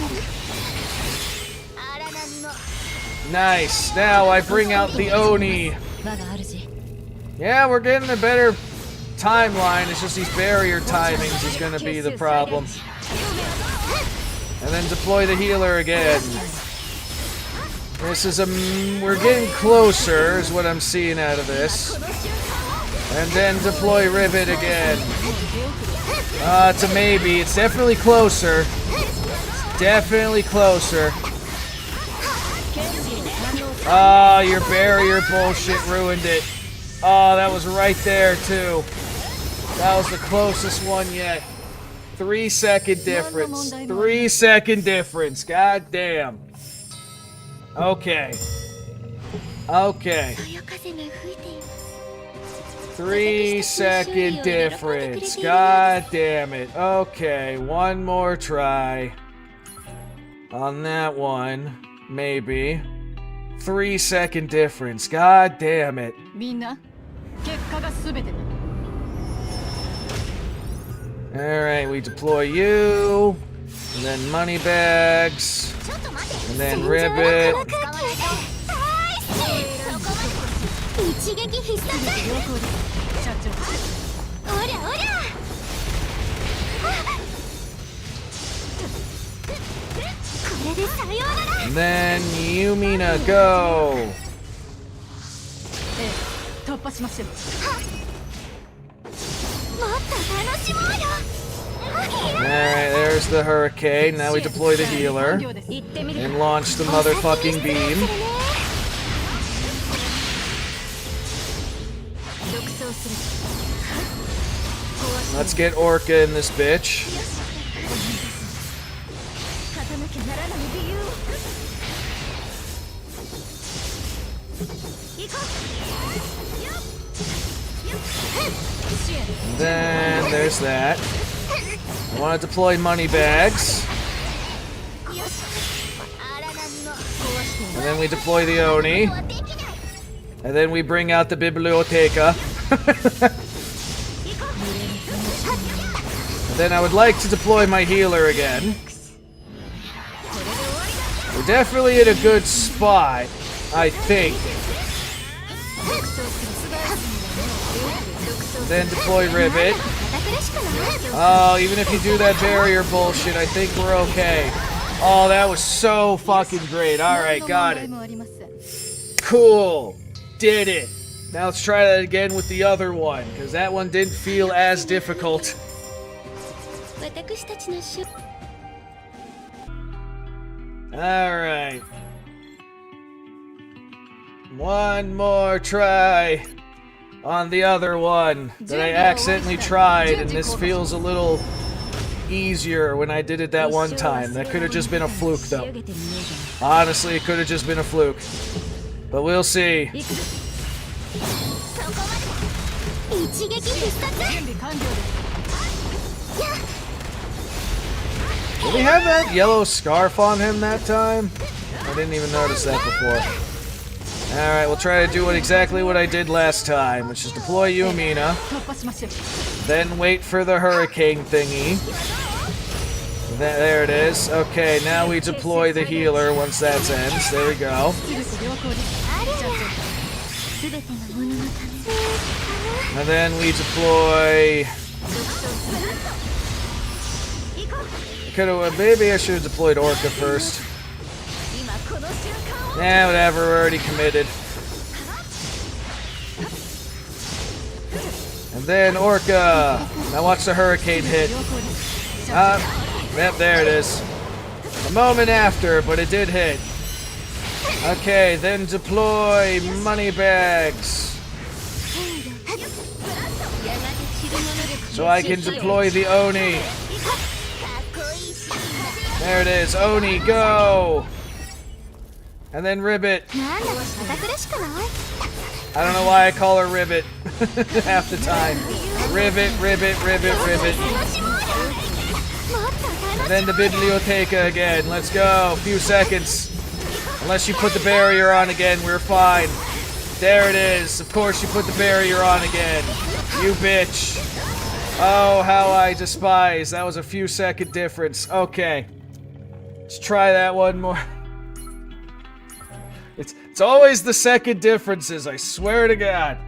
Nice. Now I bring out the Oni. Yeah, we're getting a better timeline. It's just these barrier timings is going to be the problem. And then deploy the healer again. This is we're getting closer is what I'm seeing out of this. And then deploy Rivet again. It's a maybe. It's definitely closer. Definitely closer. Ah, your barrier bullshit ruined it. Oh, that was right there, too. That was the closest one yet. 3 second difference. 3 second difference. God damn. Okay. Okay. 3 second difference. God damn it. Okay, one more try. On that one. Maybe. 3 second difference. God damn it. Alright, we deploy you. And then Moneybags. And then Ribbit. And then Yumina, go! Alright, there's the hurricane. Now we deploy the healer. And launch the motherfucking beam. Let's get Orca in this bitch. Then there's that. I want to deploy Moneybags. And then we deploy the Oni. And then we bring out the Biblioteca. And then I would like to deploy my healer again. We're definitely in a good spot, I think. Then deploy Rivet. Oh, even if you do that barrier bullshit, I think we're okay. Oh, that was so fucking great. Alright, got it. Cool. Did it. Now let's try that again with the other one, because that one didn't feel as difficult. Alright. One more try on the other one that I accidentally tried, and this feels a little easier when I did it that one time. That could have just been a fluke, though. Honestly, it could have just been a fluke. But we'll see. Did he have that yellow scarf on him that time? I didn't even notice that before. Alright, we'll try to do exactly what I did last time, which is deploy Yumina. Then wait for the hurricane thingy. There it is. Okay, now we deploy the healer once that ends. There we go. And then we deploy... Maybe I should have deployed Orca first. Nah, whatever, we're already committed. And then Orca! Now watch the hurricane hit. Yep, there it is. A moment after, but it did hit. Okay, then deploy Moneybags. So I can deploy the Oni. There it is. Oni, go! And then Ribbit. I don't know why I call her Ribbit half the time. Ribbit, Ribbit, Ribbit, Ribbit. And then the Biblioteca again. Let's go. A few seconds. Unless you put the barrier on again, we're fine. There it is. Of course you put the barrier on again. You bitch. Oh, how I despise. That was a few second difference. Okay. Let's try that one more. It's always the second differences, I swear to God.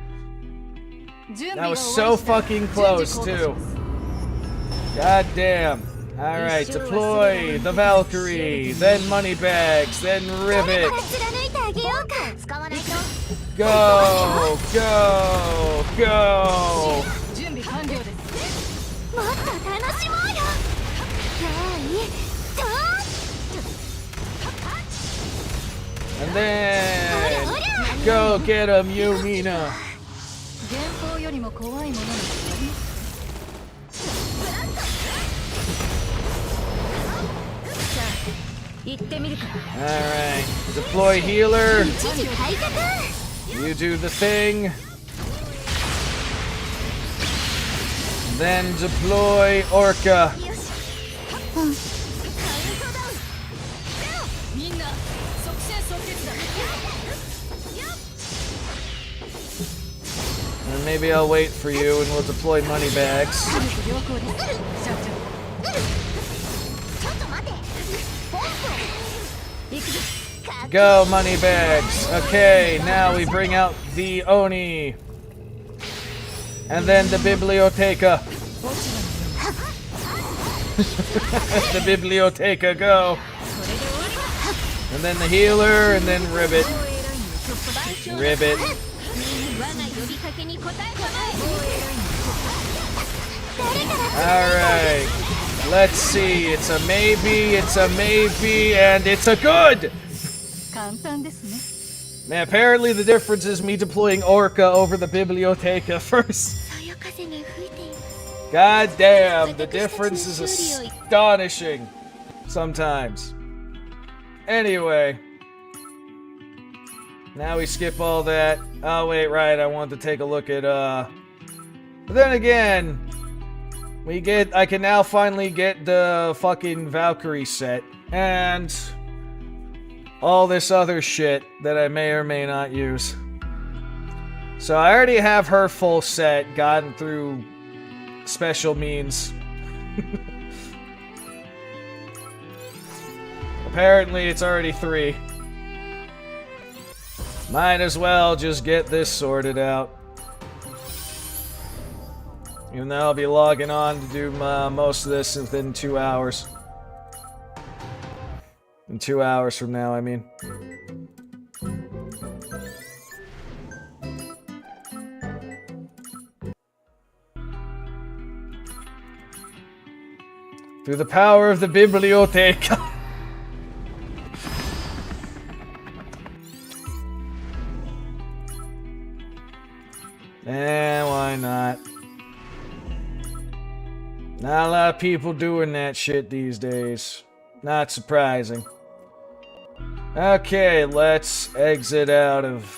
That was so fucking close, too. God damn. Alright, deploy the Valkyrie, then Moneybags, then Rivet. Go, go, go. And then go get him, Yumina. Alright, deploy healer. You do the thing. Then deploy Orca. And maybe I'll wait for you and we'll deploy Moneybags. Go, Moneybags. Okay, now we bring out the Oni. And then the Biblioteca. The Biblioteca, go. And then the healer, and then Ribbit. Ribbit. Alright. Let's see. It's a maybe, and it's a good! Man, apparently the difference is me deploying Orca over the Biblioteca first. God damn, the difference is astonishing sometimes. Anyway. Now we skip all that. Oh wait, right, I want to take a look at But then again, I can now finally get the fucking Valkyrie set and all this other shit that I may or may not use. So I already have her full set, gotten through special means. Apparently it's already 3. Might as well just get this sorted out. Even though I'll be logging on to do most of this within 2 hours. In 2 hours from now, I mean. Through the power of the Biblioteca. Why not? Not a lot of people doing that shit these days. Not surprising. Okay, let's exit out of...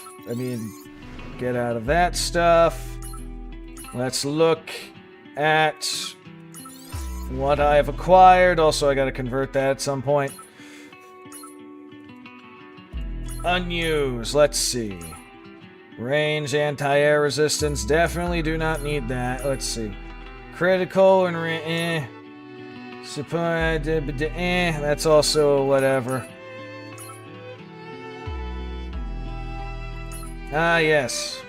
get out of that stuff. Let's look at what I've acquired. Also, I gotta convert that at some point. Unused. Let's see. Range, anti-air resistance. Definitely do not need that. Let's see. Critical and support. That's also whatever. Ah, yes.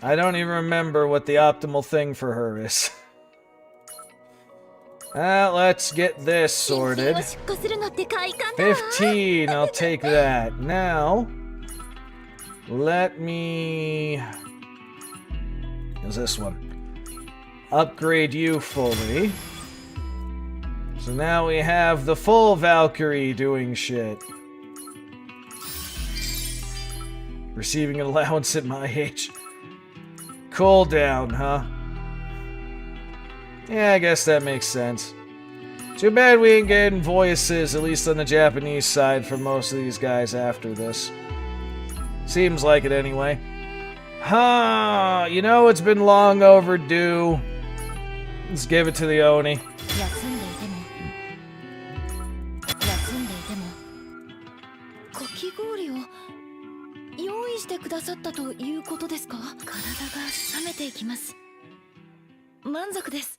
I don't even remember what the optimal thing for her is. Let's get this sorted. 15, I'll take that. Now, let me... Is this one? Upgrade you fully. So now we have the full Valkyrie doing shit. Receiving an allowance at my age. Cooldown, huh? Yeah, I guess that makes sense. Too bad we ain't getting voices, at least on the Japanese side, for most of these guys after this. Seems like it anyway. Huh, you know, it's been long overdue. Let's give it to the Oni. 休んでいても休んでいてもかき氷を用意してくださったということですか？体が冷めていきます。満足です。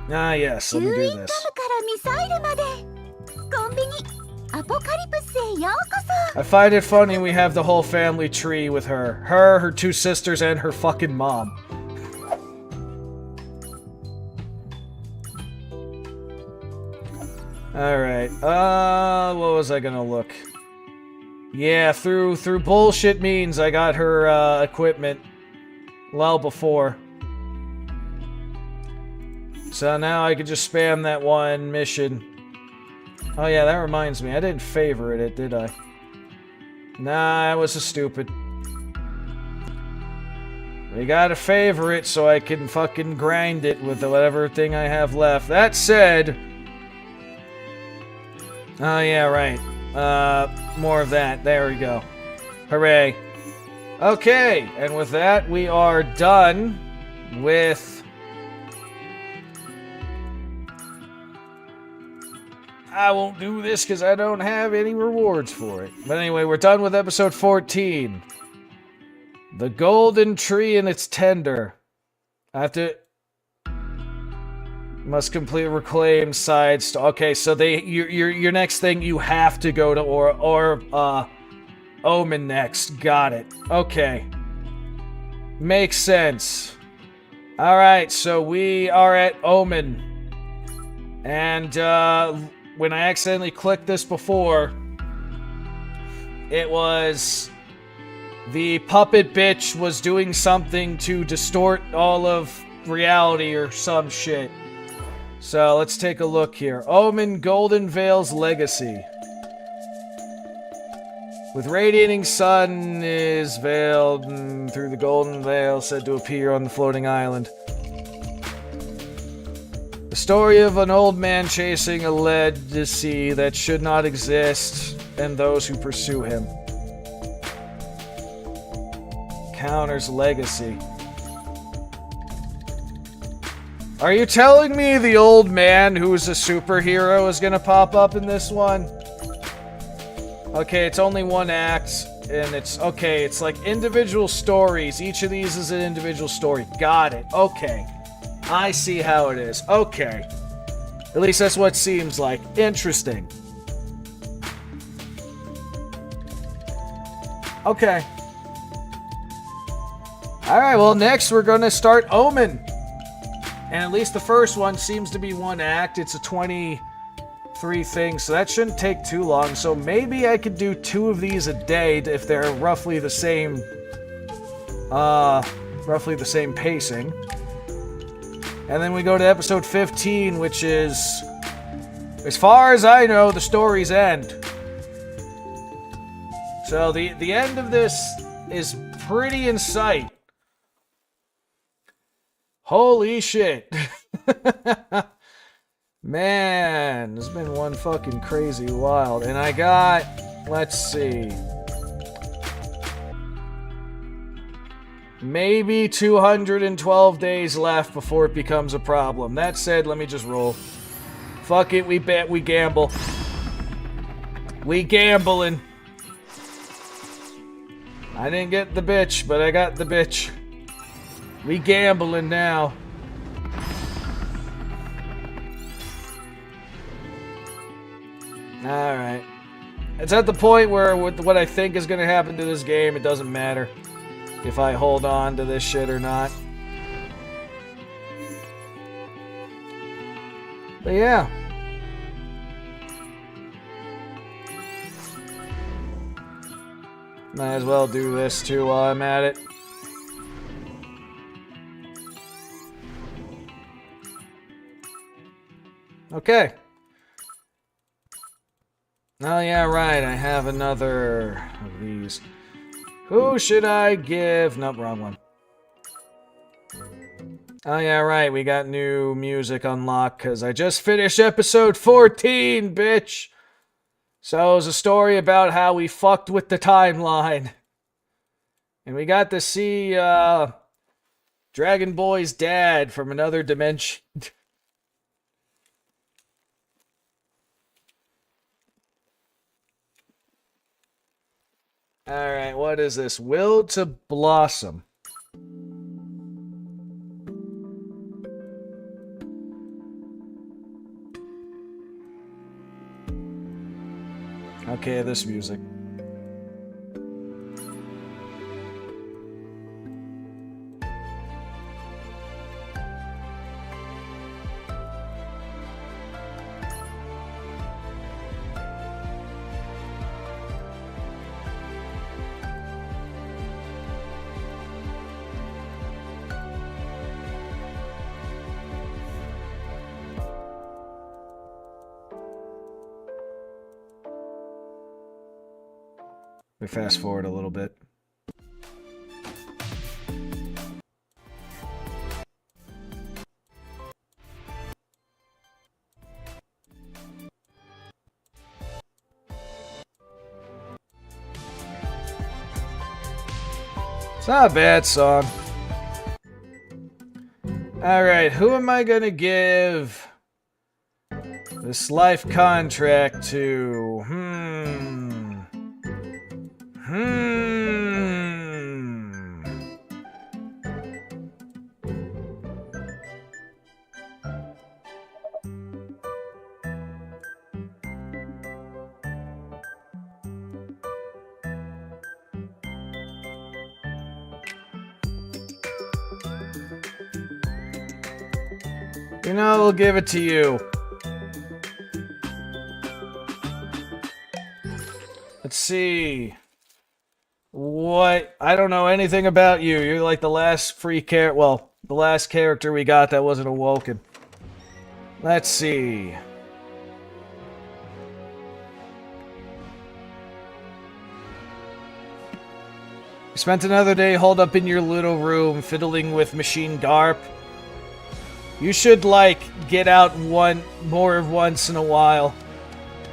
Ah, yes, let me do チューインガム this. からミサイルまでコンビニアポカリプスへようこそ。 I find it funny we have the whole family tree with her. Her 2 sisters, and her fucking mom. Alright, what was I gonna look? Yeah, through bullshit means I got her, equipment well before. So now I can just spam that one mission. Oh yeah, that reminds me, I didn't favorite it, did I? Nah, that was a stupid. We gotta favorite so I can fucking grind it with whatever thing I have left. That said... Oh yeah, right. More of that. There we go. Hooray. Okay, and with that, we are done with... I won't do this because I don't have any rewards for it. But anyway, we're done with episode 14. The golden tree and its tender. I have to... Must complete reclaim sides. Okay, so your next thing, you have to go to Omen next. Got it. Okay. Makes sense. Alright, so we are at Omen. And, when I accidentally clicked this before, it was... The puppet bitch was doing something to distort all of reality or some shit. So, let's take a look here. Omen Golden Veil's Legacy. With radiating sun is veiled through the golden veil said to appear on the floating island. The story of an old man chasing a legacy that should not exist and those who pursue him. Counters legacy. Are you telling me the old man who's a superhero is gonna pop up in this one? Okay, it's only one act, and it's... Okay, it's like individual stories. Each of these is an individual story. Got it. Okay. I see how it is. Okay. At least that's what it seems like. Interesting. Okay. Alright, well, next we're gonna start Omen. And at least the first one seems to be one act. It's a 23 thing, so that shouldn't take too long. So maybe I could do 2 of these a day if they're roughly the same... roughly the same pacing. And then we go to episode 15, which is... As far as I know, the story's end. So the end of this is pretty in sight. Holy shit. Man, it's been one fucking crazy wild. And I got, let's see, maybe 212 days left before it becomes a problem. That said, let me just roll. Fuck it, we bet, we gamble. We gambling. I didn't get the bitch, but I got the bitch. We gambling now. Alright. It's at the point where with what I think is going to happen to this game, it doesn't matter if I hold on to this shit or not. But yeah. Might as well do this too while I'm at it. Okay. Oh yeah, right, I have another of these. Who should I give? Nope, wrong one. Oh yeah, right, we got new music unlocked because I just finished episode 14, bitch! So it was a story about how we fucked with the timeline. And we got to see, Dragon Boy's dad from another dimension. Alright, what is this? Will to Blossom. Okay, this music. We fast forward a little bit. It's not a bad song. Alright, who am I gonna give this life contract to? You know, we'll give it to you. Let's see. What? I don't know anything about you. You're like the last the last character we got that wasn't awoken. Let's see. You spent another day holed up in your little room fiddling with Machine Garp. You should, like, get out more once in a while.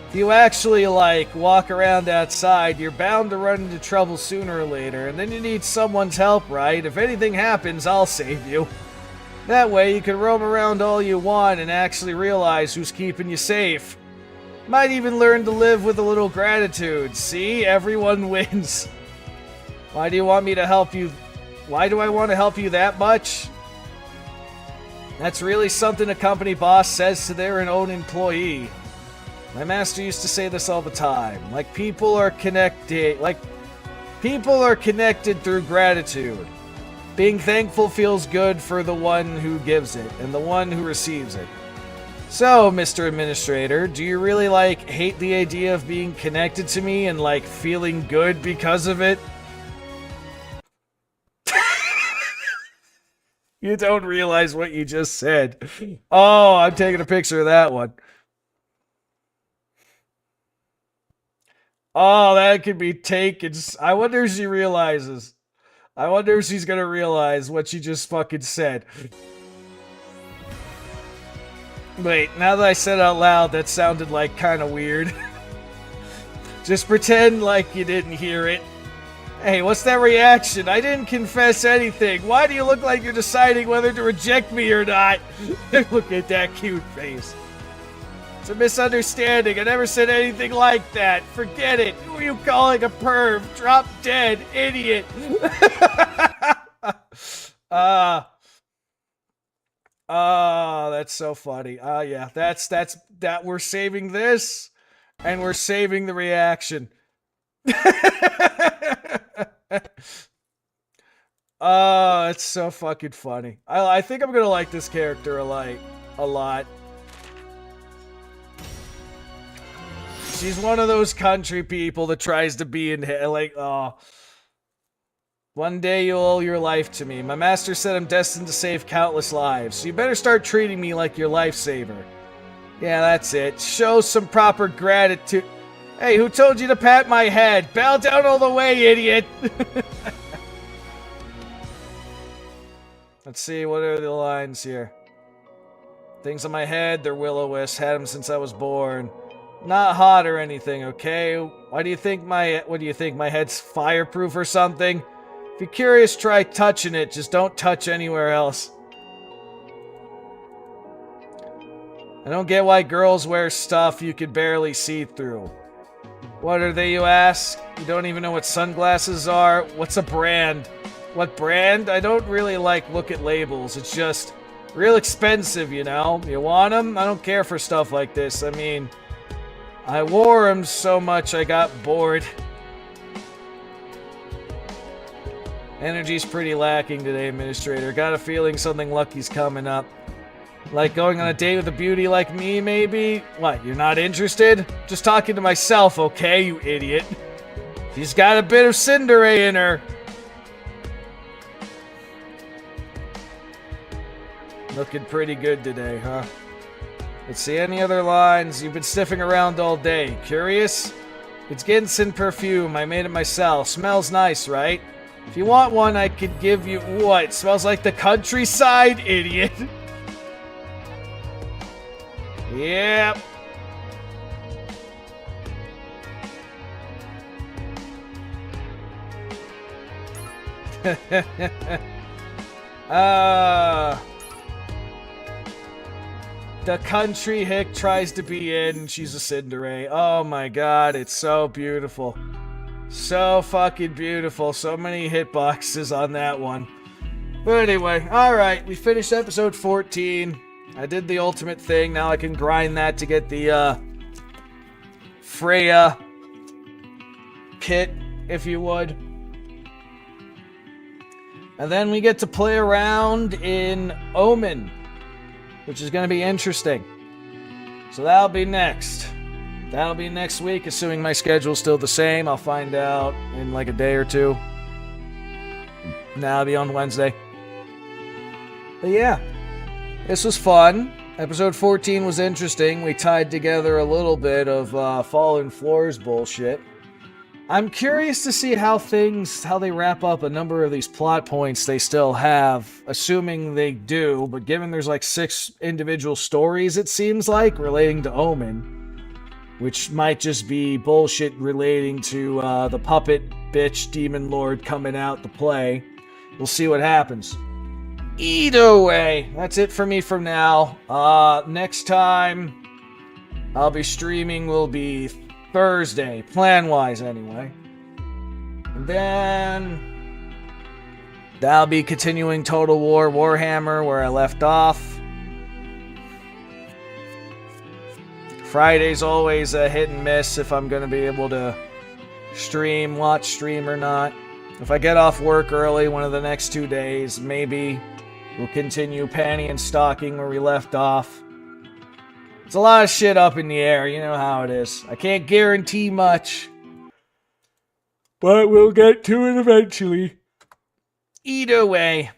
If you actually, like, walk around outside, you're bound to run into trouble sooner or later, and then you need someone's help, right? If anything happens, I'll save you. That way, you can roam around all you want and actually realize who's keeping you safe. Might even learn to live with a little gratitude. See? Everyone wins. Why do you want me to help you? Why do I want to help you that much? That's really something a company boss says to their own employee. My master used to say this all the time. People are connected through gratitude. Being thankful feels good for the one who gives it and the one who receives it. So, Mr. Administrator, do you really, hate the idea of being connected to me and, feeling good because of it? You don't realize what you just said. Oh, I'm taking a picture of that one. Oh, that could be taken. I wonder if she realizes. I wonder if she's gonna realize what she just fucking said. Wait, now that I said it out loud, that sounded kind of weird. Just pretend like you didn't hear it. Hey, what's that reaction? I didn't confess anything. Why do you look like you're deciding whether to reject me or not? Look at that cute face. It's a misunderstanding. I never said anything like that. Forget it. Who are you calling a perv? Drop dead, idiot. That's so funny. Yeah, that we're saving this, and we're saving the reaction. Oh, it's so fucking funny. I think I'm gonna like this character a lot. She's one of those country people that tries to be one day you'll owe your life to me. My master said I'm destined to save countless lives, so you better start treating me like your lifesaver. Yeah, that's it. Show some proper gratitude. Hey, who told you to pat my head? Bow down all the way, idiot! Let's see, what are the lines here? Things on my head, they're will-o-wisps. Had them since I was born. Not hot or anything, okay? What do you think, my head's fireproof or something? If you're curious, try touching it. Just don't touch anywhere else. I don't get why girls wear stuff you could barely see through. What are they, you ask? You don't even know what sunglasses are? What's a brand? What brand? I don't really look at labels. It's just real expensive, you know? You want them? I don't care for stuff like this. I mean, I wore them so much I got bored. Energy's pretty lacking today, Administrator. Got a feeling something lucky's coming up. Like going on a date with a beauty like me, maybe? What, you're not interested? Just talking to myself, okay, you idiot? She's got a bit of Cinderay in her. Looking pretty good today, huh? Let's see, any other lines? You've been sniffing around all day. Curious? It's Ginsen perfume. I made it myself. Smells nice, right? If you want one, I could give you... What? It smells like the countryside, idiot. Yep. The country hick tries to be in. She's a Cinderay. Oh my god, it's so beautiful. So fucking beautiful. So many hitboxes on that one. But anyway, alright, we finished episode 14. I did the ultimate thing. Now I can grind that to get the Freya kit, if you would. And then we get to play around in Omen, which is going to be interesting. So that'll be next. That'll be next week, assuming my schedule's still the same. I'll find out in like a day or two. Now it'll be on Wednesday. But yeah, this was fun. Episode 14 was interesting. We tied together a little bit of Fallen Floors bullshit. I'm curious to see how they wrap up a number of these plot points they still have, assuming they do, but given there's like 6 individual stories, it seems like, relating to Omen, which might just be bullshit relating to the puppet bitch demon lord coming out to play. We'll see what happens. Either way, that's it for me from now. Next time I'll be streaming will be Thursday, plan-wise anyway. And then that'll be continuing Total War Warhammer where I left off. Friday's always a hit and miss if I'm going to be able to watch stream or not. If I get off work early one of the next 2 days, maybe we'll continue panty and stocking where we left off. It's a lot of shit up in the air, you know how it is. I can't guarantee much, but we'll get to it eventually. Either way.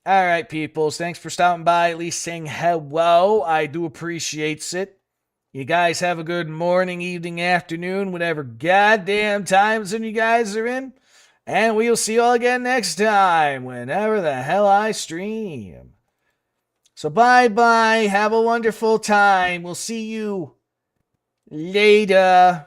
Alright, peoples, thanks for stopping by, at least saying hello. I do appreciate it. You guys have a good morning, evening, afternoon, whatever goddamn time zone you guys are in. And we'll see you all again next time, whenever the hell I stream. So bye-bye, have a wonderful time, we'll see you later.